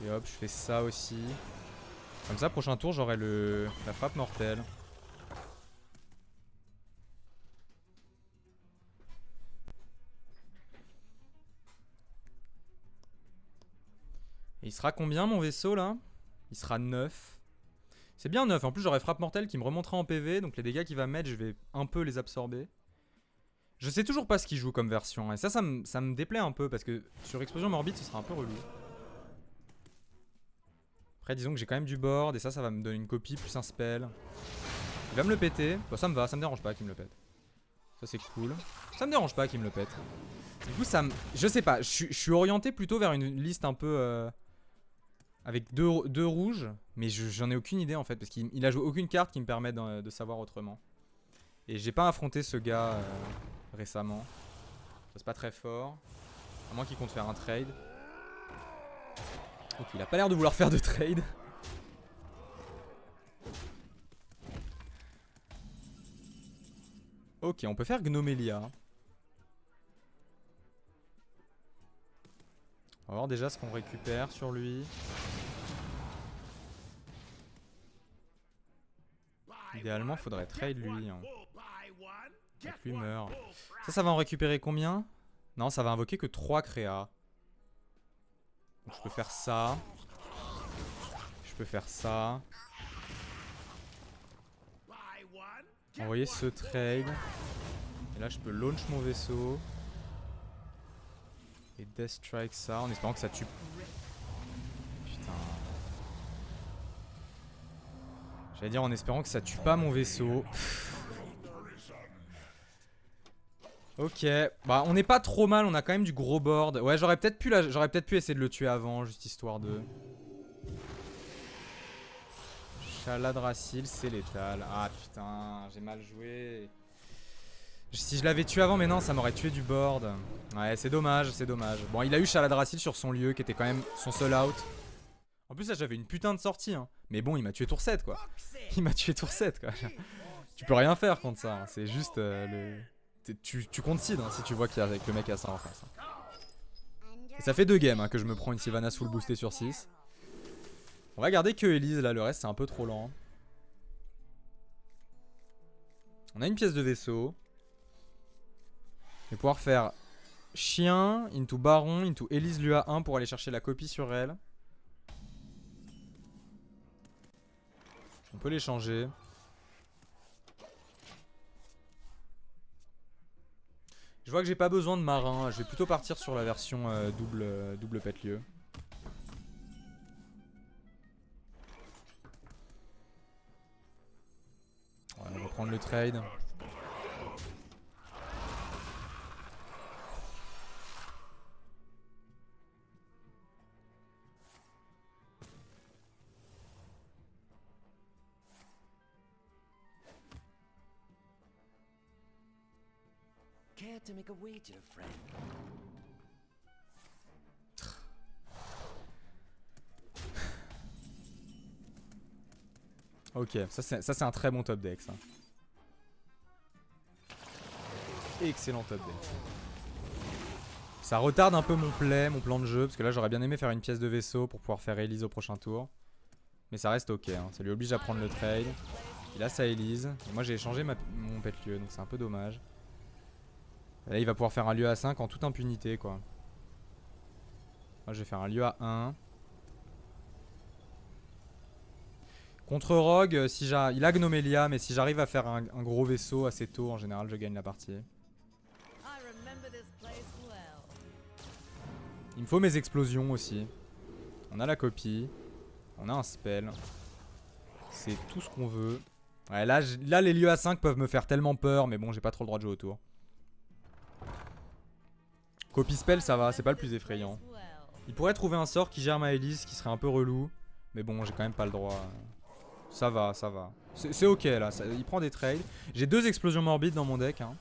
Et hop, je fais ça aussi. Comme ça, prochain tour j'aurai la frappe mortelle. Et il sera combien mon vaisseau là? Il sera 9. C'est bien 9, en plus j'aurai frappe mortelle qui me remontera en PV. Donc les dégâts qu'il va mettre je vais un peu les absorber. Je sais toujours pas ce qu'il joue comme version. Et ça me déplaît un peu parce que sur explosion morbide ce sera un peu relou. Après disons que j'ai quand même du board et ça va me donner une copie plus un spell. Il va me le péter, bon, ça me va, ça me dérange pas qu'il me le pète. Ça c'est cool. Ça me dérange pas qu'il me le pète. Du coup ça me... Je sais pas, je suis orienté plutôt vers une liste un peu... avec deux rouges. Mais j'en ai aucune idée en fait parce qu'il a joué aucune carte qui me permet de savoir autrement. Et j'ai pas affronté ce gars récemment. C'est pas très fort. À moins qu'il compte faire un trade. Donc il a pas l'air de vouloir faire de trade. Ok, on peut faire Gnomelia. On va voir déjà ce qu'on récupère sur lui. Idéalement, faudrait trade lui. Hein. Donc lui meurt. Ça va en récupérer combien? Non, ça va invoquer que 3 créas. Donc je peux faire ça. Je peux faire ça. Envoyer ce trade. Et là je peux launch mon vaisseau. Et Death Strike ça en espérant que ça tue. Putain. J'allais dire en espérant que ça tue pas mon vaisseau. Ok, bah on n'est pas trop mal, on a quand même du gros board. Ouais, j'aurais peut-être pu essayer de le tuer avant, juste histoire de... Chaladrassil, c'est létal. Ah putain, j'ai mal joué. Si je l'avais tué avant, mais non, ça m'aurait tué du board. Ouais, c'est dommage, c'est dommage. Bon, il a eu Chaladrassil sur son lieu, qui était quand même son seul out. En plus, là, j'avais une putain de sortie, hein. Mais bon, il m'a tué tour 7, quoi. Il m'a tué tour 7, quoi. Tu peux rien faire contre ça, hein. C'est juste le... Tu concèdes hein, si tu vois qu'il y a avec le mec à ça en face. Et ça fait 2 games hein, que je me prends une Sylvanas full boostée sur 6. On va garder que Elise là, le reste c'est un peu trop lent. On a une pièce de vaisseau. Je vais pouvoir faire chien, into baron, into Elise Lua 1 pour aller chercher la copie sur elle. On peut les changer. Je vois que j'ai pas besoin de marin. Je vais plutôt partir sur la version double pète-lieu. Ouais, on va prendre le trade. Care to make a wager, friend? Ok, ça c'est un très bon top deck ça. Excellent top deck. Ça retarde un peu mon plan de jeu, parce que là j'aurais bien aimé faire une pièce de vaisseau pour pouvoir faire Elise au prochain tour. Mais ça reste ok, hein. Ça lui oblige à prendre le trade. Il a sa Elise. Et moi j'ai échangé mon pète-lieu, donc c'est un peu dommage. Et là il va pouvoir faire un lieu à 5 en toute impunité quoi. Moi je vais faire un lieu à 1. Contre Rogue, si il a Gnomelia, mais si j'arrive à faire un gros vaisseau assez tôt, en général, je gagne la partie. Il me faut mes explosions aussi. On a la copie. On a un spell. C'est tout ce qu'on veut. Ouais, là, les lieux à 5 peuvent me faire tellement peur, mais bon, j'ai pas trop le droit de jouer autour. Copie spell, ça va, c'est pas le plus effrayant. Il pourrait trouver un sort qui gère ma Elise, qui serait un peu relou. Mais bon, j'ai quand même pas le droit. Ça va, ça va. C'est ok là, il prend des trades. J'ai 2 explosions morbides dans mon deck. Hein.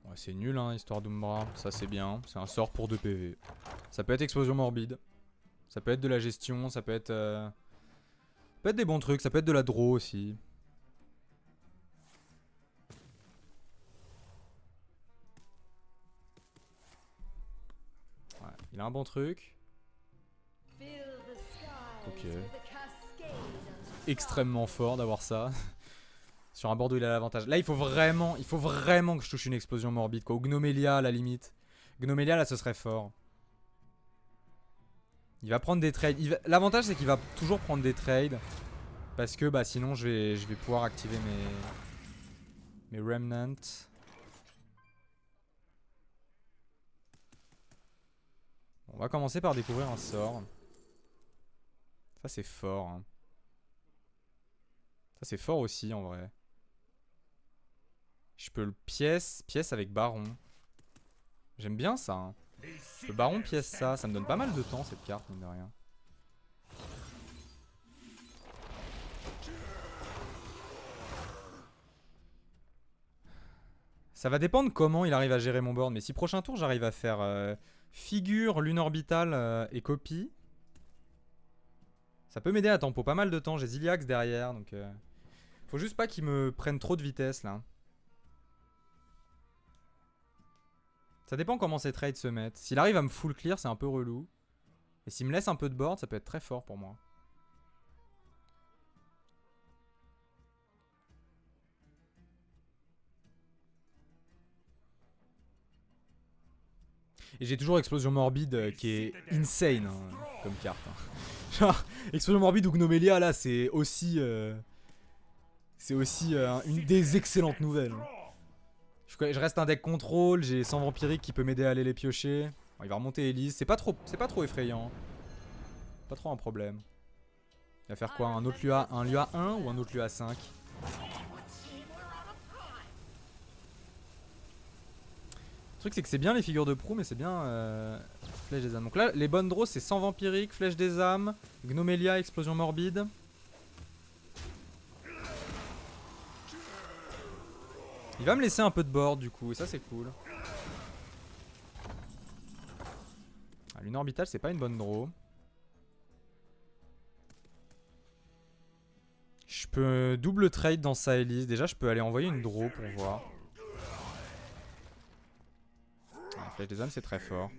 Ouais, c'est nul, hein, histoire d'Umbra. Ça c'est bien. C'est un sort pour 2 PV. Ça peut être explosion morbide. Ça peut être de la gestion. Ça peut être des bons trucs. Ça peut être de la draw aussi. Ouais, il a un bon truc. Ok. Extrêmement fort d'avoir ça. Sur un board où il a l'avantage. Là, il faut vraiment que je touche une explosion morbide, quoi. Ou Gnomelia à la limite. Gnomelia, là, ce serait fort. Il va prendre des trades. L'avantage, c'est qu'il va toujours prendre des trades. Parce que, bah, sinon, je vais pouvoir activer mes Remnants. On va commencer par découvrir un sort. Ça, c'est fort. Hein. Ça, c'est fort aussi, en vrai. Je peux le pièce avec baron. J'aime bien ça. Hein. Le baron pièce ça. Ça me donne pas mal de temps cette carte, mine de rien. Ça va dépendre comment il arrive à gérer mon board. Mais si prochain tour j'arrive à faire figure, lune orbitale et copie. Ça peut m'aider à tempo pas mal de temps. J'ai Ziliax derrière. Donc faut juste pas qu'il me prenne trop de vitesse là. Ça dépend comment ces trades se mettent. S'il arrive à me full clear, c'est un peu relou. Et s'il me laisse un peu de board, ça peut être très fort pour moi. Et j'ai toujours Explosion Morbide qui est insane hein, comme carte. Hein. Genre, Explosion Morbide ou Gnomelia, là, c'est aussi une des excellentes nouvelles. Je reste un deck contrôle, j'ai 100 vampirique qui peut m'aider à aller les piocher. Bon, il va remonter Elise, c'est pas trop effrayant. Pas trop un problème. Il va faire quoi? Un Lua 1 ou un autre Lua 5? Le truc c'est que c'est bien les figures de proue mais c'est bien Flèche des âmes. Donc là les bonnes draws c'est 100 vampirique, Flèche des âmes, Gnomelia, Explosion morbide. Il va me laisser un peu de board du coup et ça c'est cool. Ah, Lune orbitale c'est pas une bonne draw. Je peux double trade dans Saelis. Déjà, je peux aller envoyer une draw pour voir. Ah, Flèche des âmes, c'est très fort.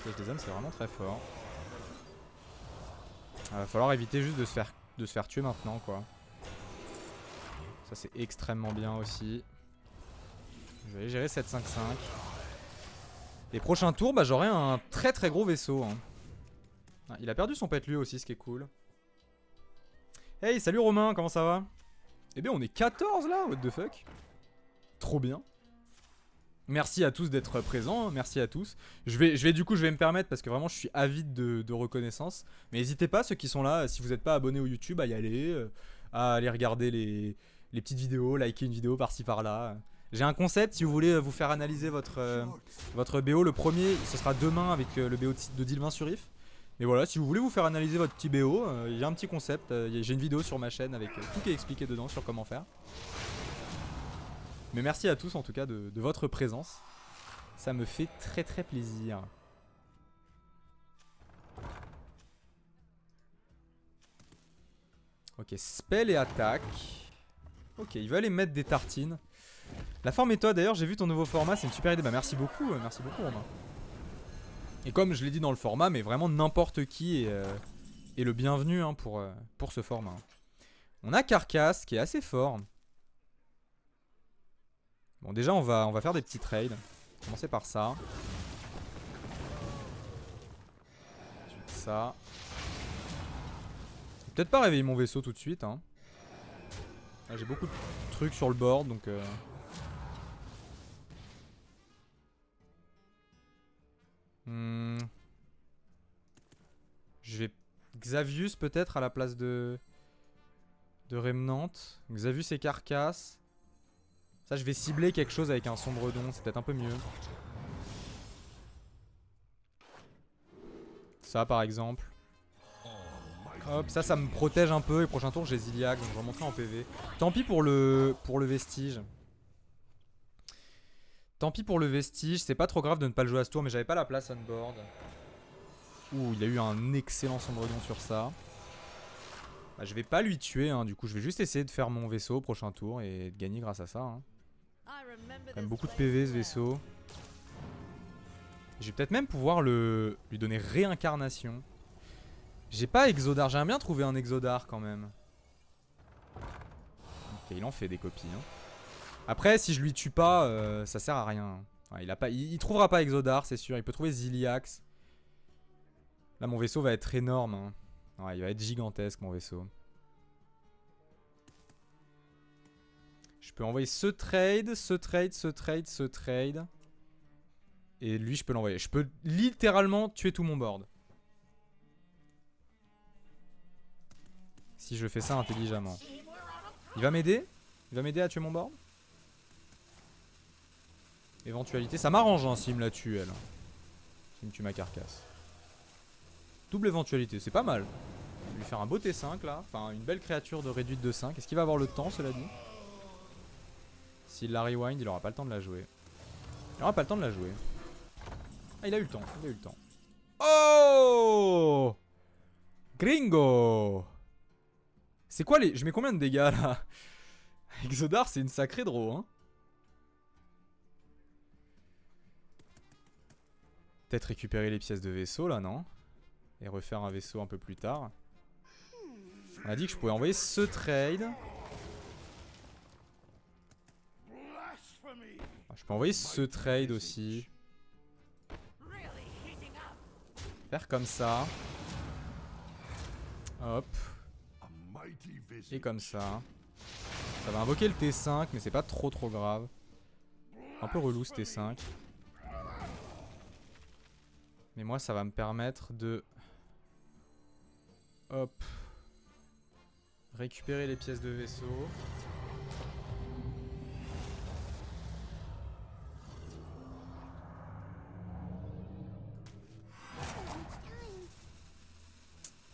Flèche des âmes, c'est vraiment très fort. Va falloir éviter juste de se faire tuer maintenant, quoi. Ça, c'est extrêmement bien aussi. Je vais aller gérer 7-5-5. Les prochains tours, bah, j'aurai un très très gros vaisseau. Hein. Ah, il a perdu son pet lui aussi, ce qui est cool. Hey, salut Romain, comment ça va? Eh bien, on est 14 là, what the fuck? Trop bien. Merci à tous d'être présents, hein, merci à tous. Je vais me permettre parce que vraiment je suis avide de reconnaissance. Mais n'hésitez pas, ceux qui sont là, si vous n'êtes pas abonnés au YouTube, à y aller, à aller regarder les petites vidéos, liker une vidéo par-ci par-là. J'ai un concept, si vous voulez vous faire analyser votre BO, le premier ce sera demain avec le BO de Dylvain sur If. Mais voilà, si vous voulez vous faire analyser votre petit BO, il y a un petit concept, j'ai une vidéo sur ma chaîne avec tout qui est expliqué dedans sur comment faire. Mais merci à tous en tout cas de votre présence. Ça me fait très très plaisir. Ok, spell et attaque. Ok, il va aller mettre des tartines. La forme et toi d'ailleurs, j'ai vu ton nouveau format, c'est une super idée. Bah merci beaucoup Romain. Et comme je l'ai dit dans le format, mais vraiment n'importe qui est le bienvenu hein, pour ce format. On a Carcasse qui est assez fort. Bon déjà on va faire des petits trades. On va commencer par ça. Ensuite ça. Je vais peut-être pas réveiller mon vaisseau tout de suite. Hein. J'ai beaucoup de trucs sur le board donc... Je vais Xavius peut-être à la place de Remnant. Xavius et Carcasse. Ça je vais cibler quelque chose avec un sombre don, c'est peut-être un peu mieux. Ça par exemple. Hop, ça me protège un peu et prochain tour j'ai Ziliax donc je vais remonter en PV. Tant pis pour le vestige. Tant pis pour le vestige, c'est pas trop grave de ne pas le jouer à ce tour mais j'avais pas la place on board. Ouh, il a eu un excellent sombre don sur ça. Bah, je vais pas lui tuer, hein, du coup je vais juste essayer de faire mon vaisseau au prochain tour et de gagner grâce à ça. Hein. Quand même beaucoup de PV ce vaisseau. Je vais peut-être même pouvoir lui donner réincarnation. J'ai pas Exodar, j'aimerais bien trouver un Exodar quand même. Ok, il en fait des copies. Hein. Après, si je lui tue pas, ça sert à rien. Ouais, il trouvera pas Exodar, c'est sûr. Il peut trouver Ziliax. Là, mon vaisseau va être énorme. Hein. Ouais, il va être gigantesque, mon vaisseau. Je peux envoyer ce trade. Et lui, je peux l'envoyer. Je peux littéralement tuer tout mon board. Si je fais ça intelligemment. Il va m'aider? Il va m'aider à tuer mon board? Éventualité. Ça m'arrange hein, s'il me la tue, elle. S'il me tue ma carcasse. Double éventualité, c'est pas mal. Je vais lui faire un beau T5 là. Enfin, une belle créature de réduite de 5. Est-ce qu'il va avoir le temps, cela dit? S'il la rewind, il aura pas le temps de la jouer. Il aura pas le temps de la jouer. Ah, il a eu le temps. Il a eu le temps. Oh! Gringo! C'est quoi les... Je mets combien de dégâts là? Exodar, c'est une sacrée draw, hein. Peut-être récupérer les pièces de vaisseau là, non? Et refaire un vaisseau un peu plus tard. On a dit que je pouvais envoyer ce trade. Je peux envoyer ce trade aussi. Faire comme ça. Hop. Et comme ça. Ça va invoquer le T5, mais c'est pas trop grave. Un peu relou ce T5. Mais moi ça va me permettre de... Hop. Récupérer les pièces de vaisseau.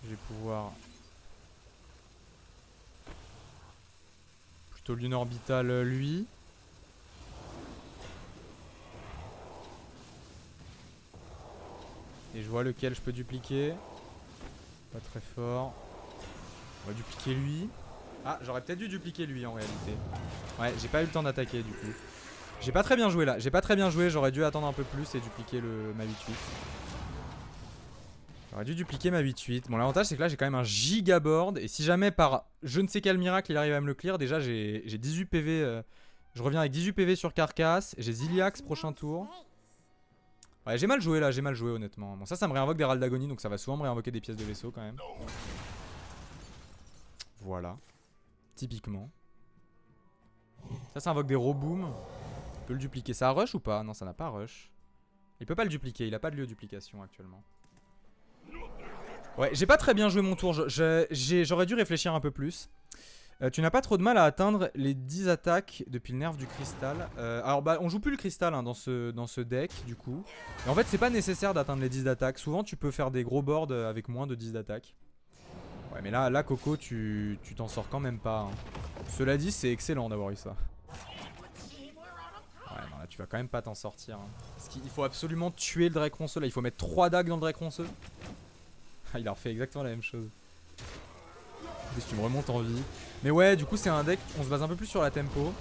Je vais pouvoir... Plutôt lune orbitale lui. Et je vois lequel je peux dupliquer. Pas très fort. On va dupliquer lui. Ah, j'aurais peut-être dû dupliquer lui en réalité. Ouais, j'ai pas eu le temps d'attaquer du coup. J'ai pas très bien joué là. J'ai pas très bien joué, j'aurais dû attendre un peu plus et dupliquer ma 8-8. J'aurais dû dupliquer ma 8-8. Bon, l'avantage c'est que là j'ai quand même un giga board. Et si jamais par je ne sais quel miracle il arrive à me le clear, déjà j'ai 18 PV. Je reviens avec 18 PV sur Carcasse. J'ai Ziliax prochain tour. Ouais, j'ai mal joué là, j'ai mal joué honnêtement. Bon, ça me réinvoque des râles d'agonie, donc ça va souvent me réinvoquer des pièces de vaisseau quand même. Voilà. Typiquement. Ça invoque des roboom. Il peut le dupliquer. Ça a rush ou pas? Non, ça n'a pas rush. Il peut pas le dupliquer, il a pas de lieu de duplication actuellement. Ouais, j'ai pas très bien joué mon tour. J'aurais dû réfléchir un peu plus. Tu n'as pas trop de mal à atteindre les 10 attaques depuis le nerf du cristal. Alors bah on joue plus le cristal hein, dans ce deck du coup. Et en fait c'est pas nécessaire d'atteindre les 10 d'attaque. Souvent tu peux faire des gros boards avec moins de 10 d'attaque. Ouais mais là Coco tu t'en sors quand même pas hein. Cela dit c'est excellent d'avoir eu ça. Ouais non là tu vas quand même pas t'en sortir hein. Parce qu'il faut absolument tuer le Drake Ronceux là. Il faut mettre 3 dagues dans le Drake Ronceux. Ah il a refait exactement la même chose. Si tu me remontes en vie. Mais ouais, du coup, c'est un deck. On se base un peu plus sur la tempo.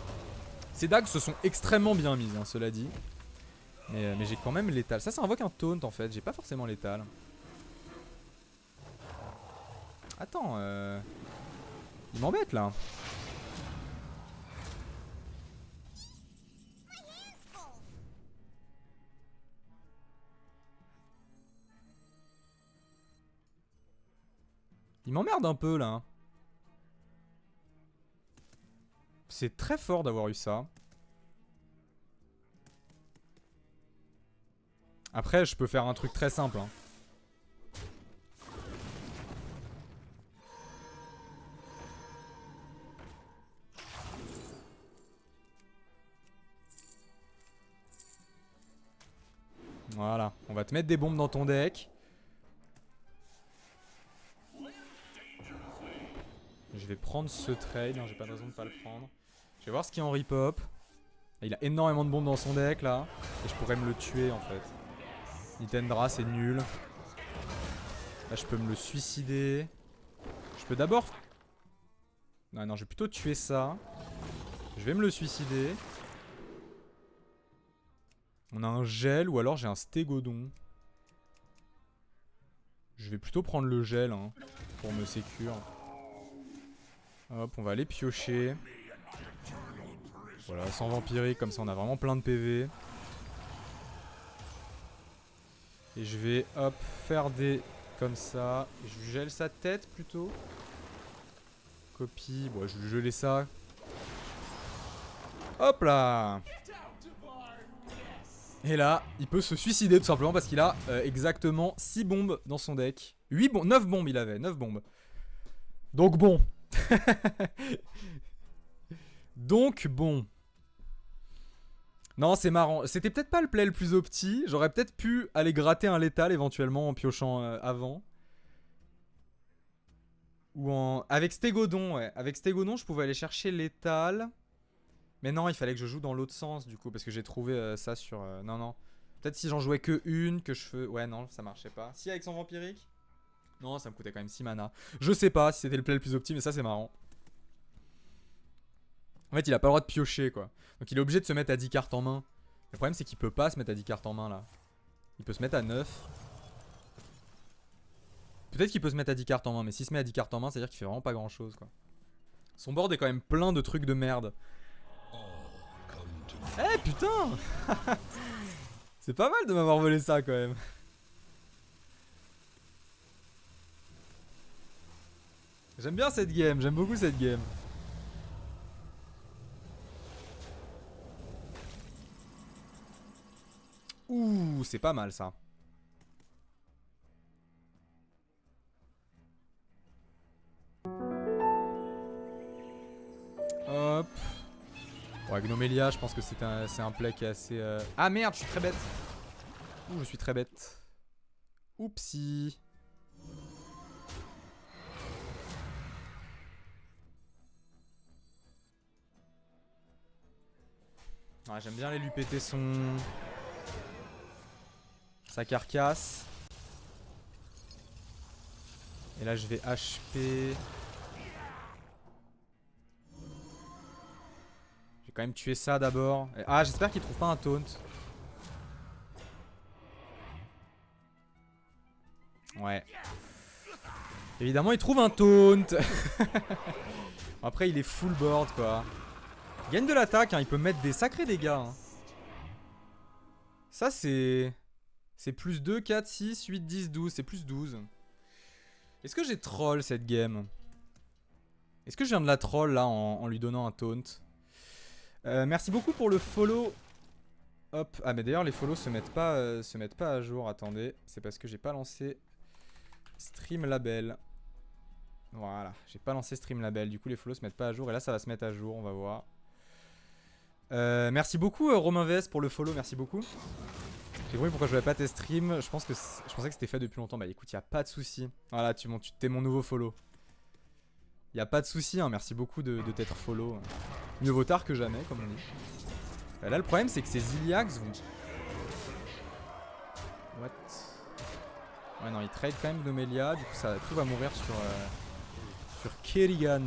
Ces dagues se sont extrêmement bien mises, hein, cela dit. Mais j'ai quand même l'étal. Ça invoque un taunt en fait. J'ai pas forcément l'étal. Attends, il m'embête là. Il m'emmerde un peu là. C'est très fort d'avoir eu ça. Après, je peux faire un truc très simple. Hein. Voilà, on va te mettre des bombes dans ton deck. Je vais prendre ce trade, hein, j'ai pas de raison de pas le prendre. Je vais voir ce qu'il y a en rip-hop. Il a énormément de bombes dans son deck là. Et je pourrais me le tuer en fait. Nitendra c'est nul. Là je peux me le suicider. Je peux d'abord... Non, je vais plutôt tuer ça. Je vais me le suicider. On a un gel ou alors j'ai un stégodon. Je vais plutôt prendre le gel hein, pour me sécure. Hop, on va aller piocher. Voilà, sans vampirique, comme ça on a vraiment plein de PV. Et je vais, hop, faire des... comme ça. Je gèle sa tête plutôt. Copie, bon je vais geler ça. Hop là. Et là, il peut se suicider tout simplement parce qu'il a exactement 6 bombes dans son deck. 8 bombes, 9 bombes il avait, 9 bombes. Donc bon. Donc bon. Non, c'est marrant. C'était peut-être pas le play le plus opti. J'aurais peut-être pu aller gratter un létal éventuellement en piochant avant. Ou en... Avec Stégodon, ouais. Avec Stégodon, je pouvais aller chercher létal. Mais non, il fallait que je joue dans l'autre sens du coup. Parce que j'ai trouvé ça sur... Non. Peut-être si j'en jouais que une, que je fais... Ouais, non, ça marchait pas. Si, avec son vampirique. Non, ça me coûtait quand même 6 mana. Je sais pas si c'était le play le plus opti, mais ça c'est marrant. En fait, il a pas le droit de piocher quoi. Donc il est obligé de se mettre à 10 cartes en main. Le problème c'est qu'il peut pas se mettre à 10 cartes en main là. Il peut se mettre à 9. Peut-être qu'il peut se mettre à 10 cartes en main, mais s'il se met à 10 cartes en main, c'est à dire qu'il fait vraiment pas grand chose quoi. Son board est quand même plein de trucs de merde. Eh putain. C'est pas mal de m'avoir volé ça quand même. J'aime bien cette game, j'aime beaucoup cette game. Ouh, c'est pas mal ça. Hop. Ouais, Gnomelia, je pense que c'est un play qui est assez... Ah merde, je suis très bête. Ouh, je suis très bête. Oupsie. Ouais, j'aime bien aller lui péter sa carcasse. Et là je vais HP. quand même tuer ça d'abord. Ah, j'espère qu'il trouve pas un taunt. Ouais. Évidemment, il trouve un taunt. Après, il est full board, quoi. Il gagne de l'attaque, hein. Il peut mettre des sacrés dégâts. Hein. Ça, c'est... C'est plus 2, 4, 6, 8, 10, 12. C'est plus 12. Est-ce que j'ai troll cette game? Est-ce que je viens de la troll, là, en lui donnant un taunt? Merci beaucoup pour le follow. Hop. Ah, mais d'ailleurs, les follows se mettent pas à jour. Attendez. C'est parce que j'ai pas lancé Streamlabel. Voilà. J'ai pas lancé Streamlabel. Du coup, les follows se mettent pas à jour. Et là, ça va se mettre à jour. On va voir. Merci beaucoup, Romain VS, pour le follow. Merci beaucoup. J'ai compris pourquoi je voulais pas tes streams. Je pensais que c'était fait depuis longtemps. Bah écoute, y a pas de souci. Voilà, t'es mon nouveau follow. Y a pas de souci, hein. Merci beaucoup de t'être follow. Mieux vaut tard que jamais, comme on dit. Là, le problème, c'est que ces Iliax vont... What? Ouais, non, il trade quand même Nomelia. Du coup, tout va mourir sur Kerrigan.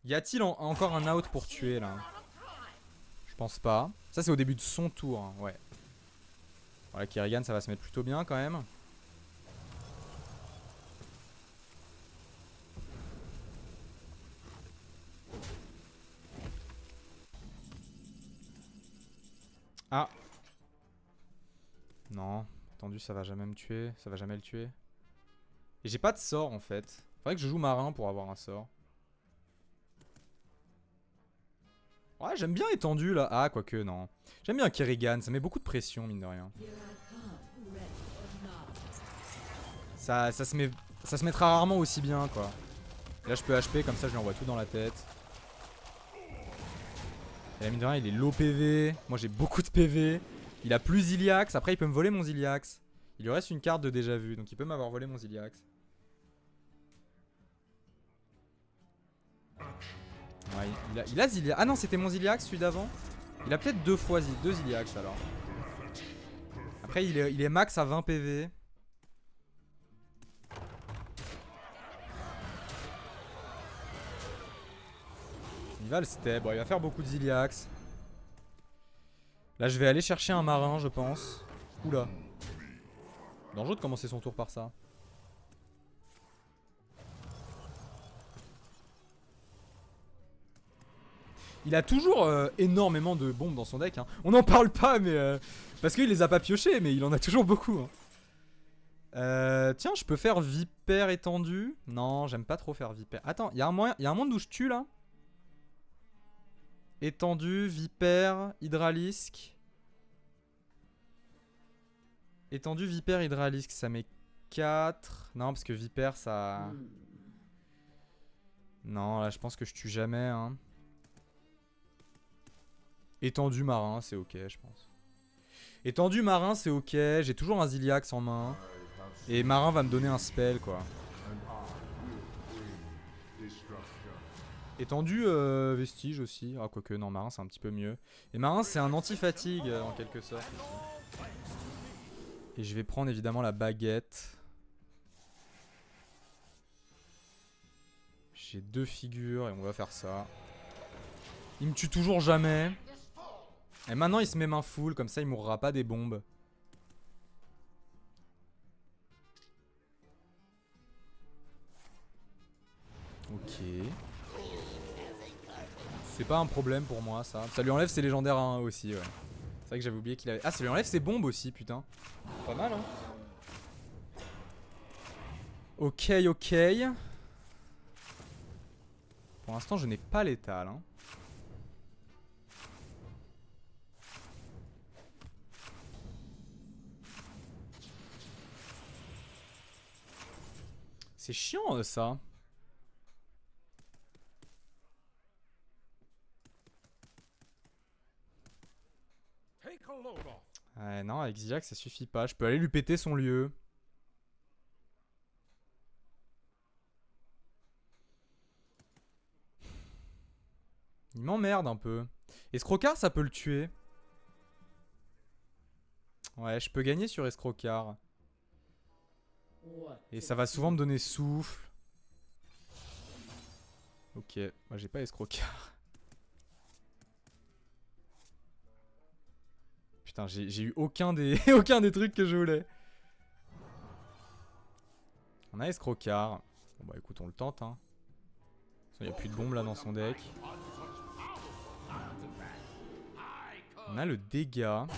Y a-t-il encore un out pour tuer, là? Je pense pas. Ça, c'est au début de son tour, hein. Ouais. Voilà, Kerrigan, ça va se mettre plutôt bien, quand même. Ah. Non. Attendu, ça va jamais me tuer. Ça va jamais le tuer. Et j'ai pas de sort en fait. Faudrait que je joue marin pour avoir un sort. Ouais, j'aime bien étendu là. Ah, quoique, non. J'aime bien Kerrigan. Ça met beaucoup de pression, mine de rien. Ça se mettra rarement aussi bien, quoi. Et là, je peux HP, comme ça, je lui envoie tout dans la tête. Et là, mine de rien, il est low PV. Moi, j'ai beaucoup de PV. Il a plus Iliax. Après, il peut me voler mon Iliax. Il lui reste une carte de déjà vu. Donc, il peut m'avoir volé mon Iliax. Ouais, il a Ziliax. Ah non, c'était mon Ziliax, celui d'avant. Il a peut-être deux Ziliax, alors. Après, il est max à 20 PV. Il va le step. Bon, il va faire beaucoup de Ziliax. Là, je vais aller chercher un marin, je pense. Oula. Dangereux de commencer son tour par ça. Il a toujours énormément de bombes dans son deck. Hein. On n'en parle pas, mais parce qu'il les a pas piochées, mais il en a toujours beaucoup. Hein. Tiens, je peux faire Vipère étendu. Non, j'aime pas trop faire Vipère. Attends, il y a un monde où je tue là. Étendu, Vipère, Hydralisque. Étendu, Vipère, Hydralisque, ça met 4. Non, parce que Vipère, ça... Non, là, je pense que je tue jamais. Hein. Étendu, marin, c'est ok, je pense. Étendu, marin, c'est ok. J'ai toujours un Ziliax en main. Et marin va me donner un spell, quoi. Étendu, vestige aussi. Ah, quoique, non, marin, c'est un petit peu mieux. Et marin, c'est un anti-fatigue, en quelque sorte. Et je vais prendre évidemment la baguette. J'ai 2 figures et on va faire ça. Il me tue toujours jamais. Et maintenant il se met main full, comme ça il mourra pas des bombes. Ok. C'est pas un problème pour moi ça. Ça lui enlève ses légendaires à 1 aussi, ouais. C'est vrai que j'avais oublié qu'il avait... Ah, ça lui enlève ses bombes aussi, putain. Pas mal, hein. Ok, ok. Pour l'instant, je n'ai pas l'étal, hein. C'est chiant, ça. Ouais, non, avec Ziliax, ça suffit pas. Je peux aller lui péter son lieu. Il m'emmerde un peu. Escrocard, ça peut le tuer. Ouais, je peux gagner sur Escrocard. Et ça va souvent me donner souffle. Ok, moi j'ai pas escrocard. Putain, j'ai eu aucun des, aucun des trucs que je voulais. On a escrocard. Bon bah écoute, on le tente hein. Il n'y a plus de bombes là dans son deck. On a le dégât.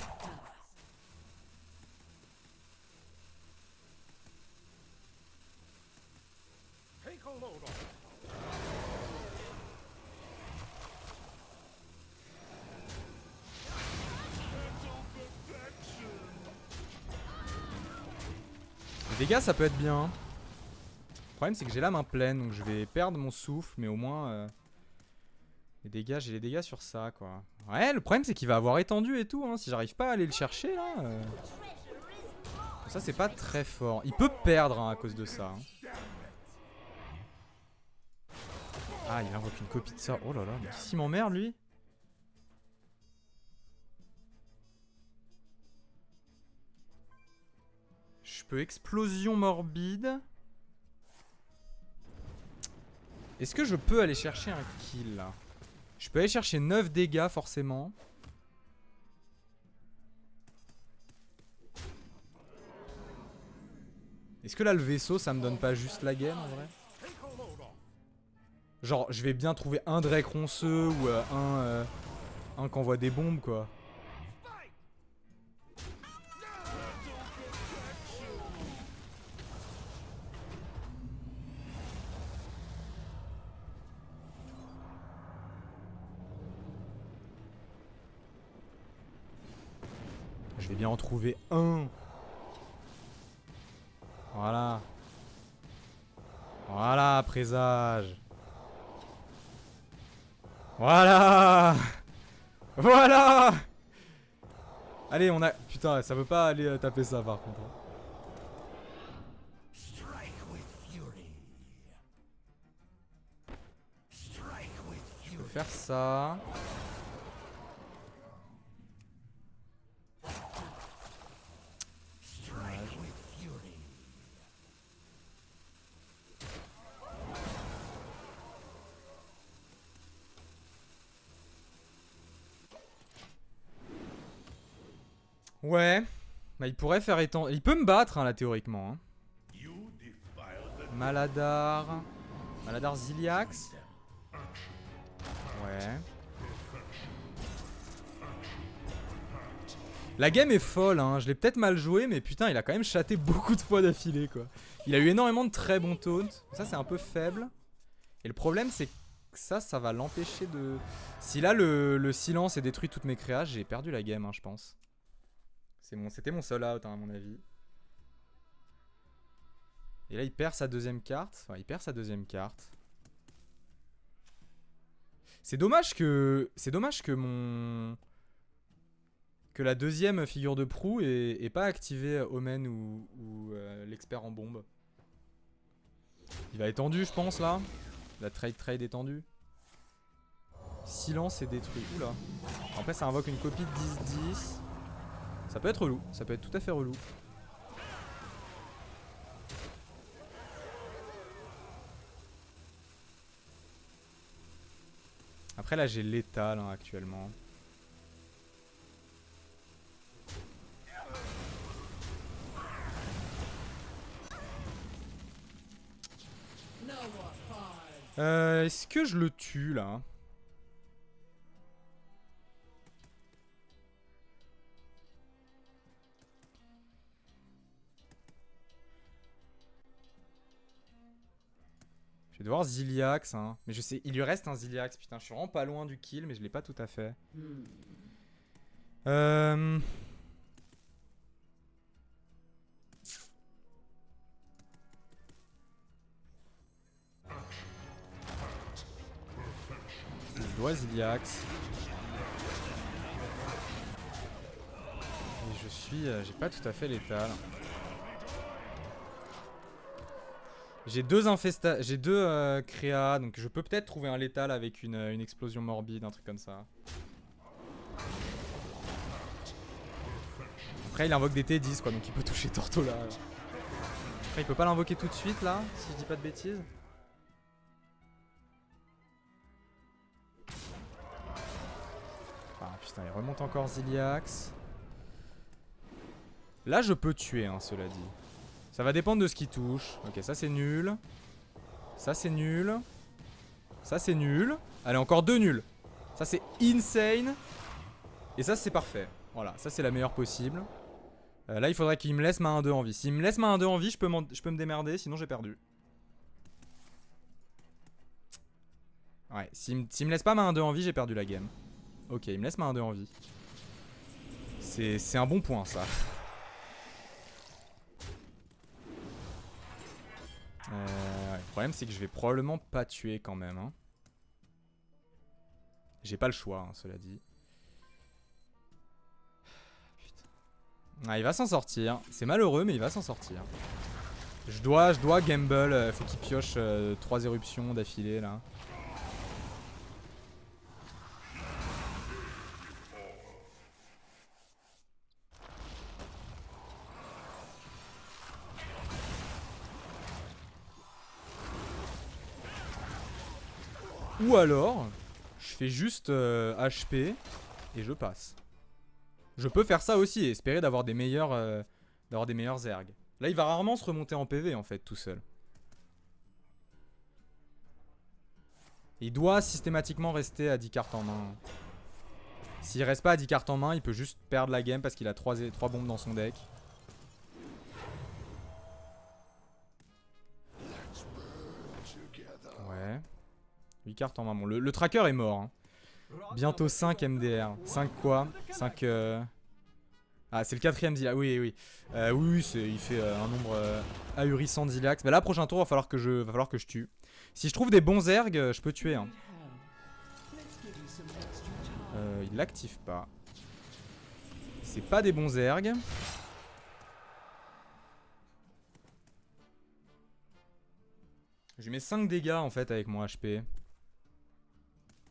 Les dégâts ça peut être bien. Le problème c'est que j'ai la main pleine donc je vais perdre mon souffle mais au moins les dégâts, j'ai les dégâts sur ça quoi. Ouais le problème c'est qu'il va avoir étendu et tout hein. Si j'arrive pas à aller le chercher là ça c'est pas très fort. Il peut perdre hein, à cause de ça hein. Ah il invoque une copie de ça. Oh là là mais qu'est-ce qu'il m'emmerde lui. Je peux explosion morbide. Est-ce que je peux aller chercher un kill là? Je peux aller chercher 9 dégâts forcément. Est-ce que là le vaisseau ça me donne pas juste la game en vrai? Genre je vais bien trouver un Drake ronceux ou un qui envoie des bombes quoi. Je vais bien en trouver un. Voilà. Voilà, présage. Voilà. Voilà. Allez, on a... Putain, ça veut pas aller taper ça par contre. Je peux faire ça. Ouais, bah il pourrait faire étendre. Il peut me battre hein, là théoriquement. Hein. Maladar. Maladar Ziliax. Ouais. La game est folle, hein. Je l'ai peut-être mal joué, mais putain, il a quand même chaté beaucoup de fois d'affilée quoi. Il a eu énormément de très bons taunts. Ça, c'est un peu faible. Et le problème, c'est que ça va l'empêcher de. Si là le silence ait détruit toutes mes créas, j'ai perdu la game, hein, je pense. C'était mon seul out hein, à mon avis. Et là il perd sa deuxième carte. Enfin il perd sa deuxième carte. C'est dommage que mon... Que la deuxième figure de proue ait pas activé Omen ou l'expert en bombe. Il va étendu je pense là. La trade étendue. Silence est détruit. Oula. Après ça invoque une copie de 10-10. Ça peut être relou, ça peut être tout à fait relou. Après là j'ai l'étal hein, actuellement. Est-ce que je le tue là? Je vais devoir Ziliax, hein. Mais je sais, il lui reste un Ziliax, putain, je suis vraiment pas loin du kill, mais je l'ai pas tout à fait. Je dois Ziliax. Et je suis... j'ai pas tout à fait l'étal. J'ai deux créas, donc je peux peut-être trouver un létal avec une explosion morbide, un truc comme ça. Après il invoque des T10 quoi, donc il peut toucher Tortola. Après il peut pas l'invoquer tout de suite là, si je dis pas de bêtises. putain, il remonte encore Ziliax. Là, je peux tuer, hein, cela dit. Ça va dépendre de ce qui touche. Ok, ça c'est nul. Ça c'est nul. Ça c'est nul. Allez, encore 2 nuls. Ça c'est insane. Et ça c'est parfait. Voilà, ça c'est la meilleure possible. Là, il faudrait qu'il me laisse ma 1-2 en vie. S'il me laisse ma 1-2 en vie, je peux me démerder, sinon j'ai perdu. Ouais, s'il me laisse pas ma 1-2 en vie, j'ai perdu la game. Ok, il me laisse ma 1-2 en vie. C'est un bon point, ça. Ouais, le problème, c'est que je vais probablement pas tuer quand même. Hein. J'ai pas le choix, hein, cela dit. Ah, il va s'en sortir. C'est malheureux, mais il va s'en sortir. Je dois gamble. Faut qu'il pioche 3 éruptions d'affilée là. Ou alors, je fais juste HP et je passe. Je peux faire ça aussi et espérer d'avoir des meilleurs ergs. Là, il va rarement se remonter en PV en fait, tout seul. Il doit systématiquement rester à 10 cartes en main. S'il reste pas à 10 cartes en main, il peut juste perdre la game parce qu'il a 3 bombes dans son deck. Ouais. 8 cartes en main. Bon, le tracker est mort. Hein. Bientôt 5 MDR. 5 quoi 5... Ah, c'est le 4ème Zilax. Oui, oui. Oui, il fait un nombre ahurissant de Zilax. Mais là, prochain tour, va falloir que je tue. Si je trouve des bons ergs, je peux tuer. Hein. Il l'active pas. C'est pas des bons ergs. Je lui mets 5 dégâts en fait avec mon HP.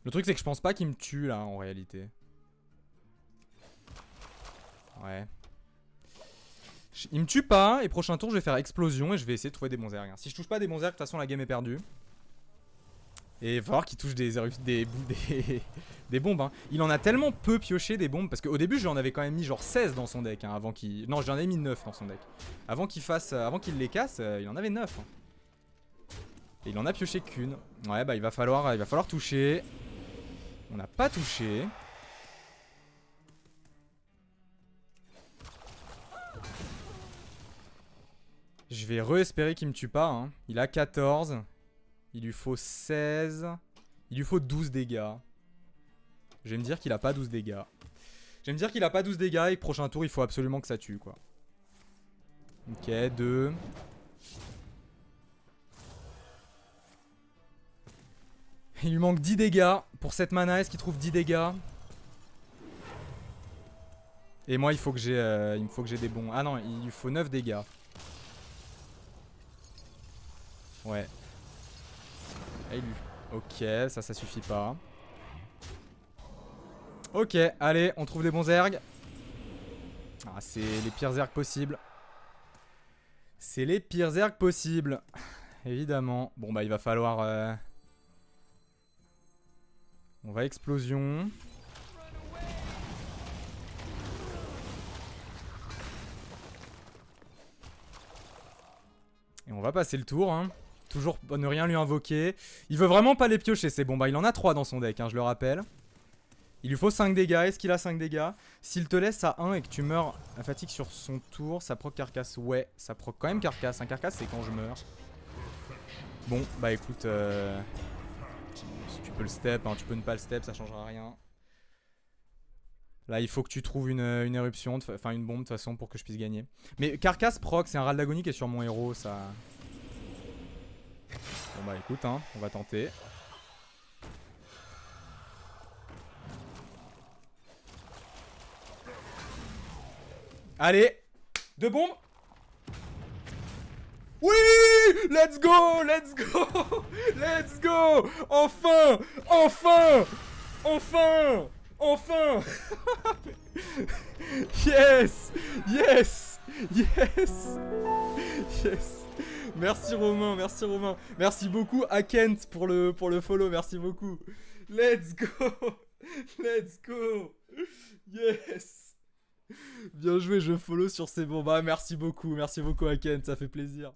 Le truc c'est que je pense pas qu'il me tue là en réalité. Ouais. Il me tue pas et prochain tour je vais faire explosion et je vais essayer de trouver des bons ergs. Si je touche pas des bons ergs, de toute façon la game est perdue. Et il va falloir qu'il touche des bombes. Hein. Il en a tellement peu pioché des bombes. Parce qu'au début j'en avais quand même mis genre 16 dans son deck. Hein, avant qu'il... Non, j'en ai mis 9 dans son deck. Avant qu'il les casse, il en avait 9. Hein. Et il en a pioché qu'une. Ouais, bah il va falloir toucher. On n'a pas touché. Je vais re-espérer qu'il me tue pas. Hein. Il a 14. Il lui faut 16. Il lui faut 12 dégâts. Je vais me dire qu'il a pas 12 dégâts. Je vais me dire qu'il a pas 12 dégâts et que prochain tour il faut absolument que ça tue quoi. Ok, 2. Il lui manque 10 dégâts. Pour cette mana, est-ce qu'il trouve 10 dégâts? Et moi, il me faut que j'ai des bons. Ah non, il lui faut 9 dégâts. Ouais. Et lui. Ok, ça suffit pas. Ok, allez, on trouve des bons ergs. Ah, c'est les pires ergs possibles. C'est les pires ergs possibles. Évidemment. Bon, bah, il va falloir... On va explosion. Et on va passer le tour. Hein. Toujours ne rien lui invoquer. Il veut vraiment pas les piocher. C'est bon. Bah, il en a 3 dans son deck, hein, je le rappelle. Il lui faut 5 dégâts. Est-ce qu'il a 5 dégâts? S'il te laisse à 1 et que tu meurs à fatigue sur son tour, ça proc carcasse. Ouais, ça proc quand même carcasse. Un carcasse, c'est quand je meurs. Bon, bah écoute... Si tu peux le step, hein, tu peux ne pas le step, ça changera rien. Là, il faut que tu trouves une éruption, enfin une bombe de toute façon pour que je puisse gagner. Mais Carcasse proc, c'est un râle d'agonie qui est sur mon héros, ça... Bon bah écoute, hein, on va tenter. Allez, 2 bombes. Oui! Let's go! Let's go! Let's go! Enfin! Enfin! Enfin! Enfin! Yes! Yes! Yes! Yes! Merci Romain, merci Romain. Merci beaucoup à Kent pour le follow, merci beaucoup. Let's go! Let's go. Yes. Bien joué, je follow sur ces bons. Bah merci beaucoup Aken, ça fait plaisir.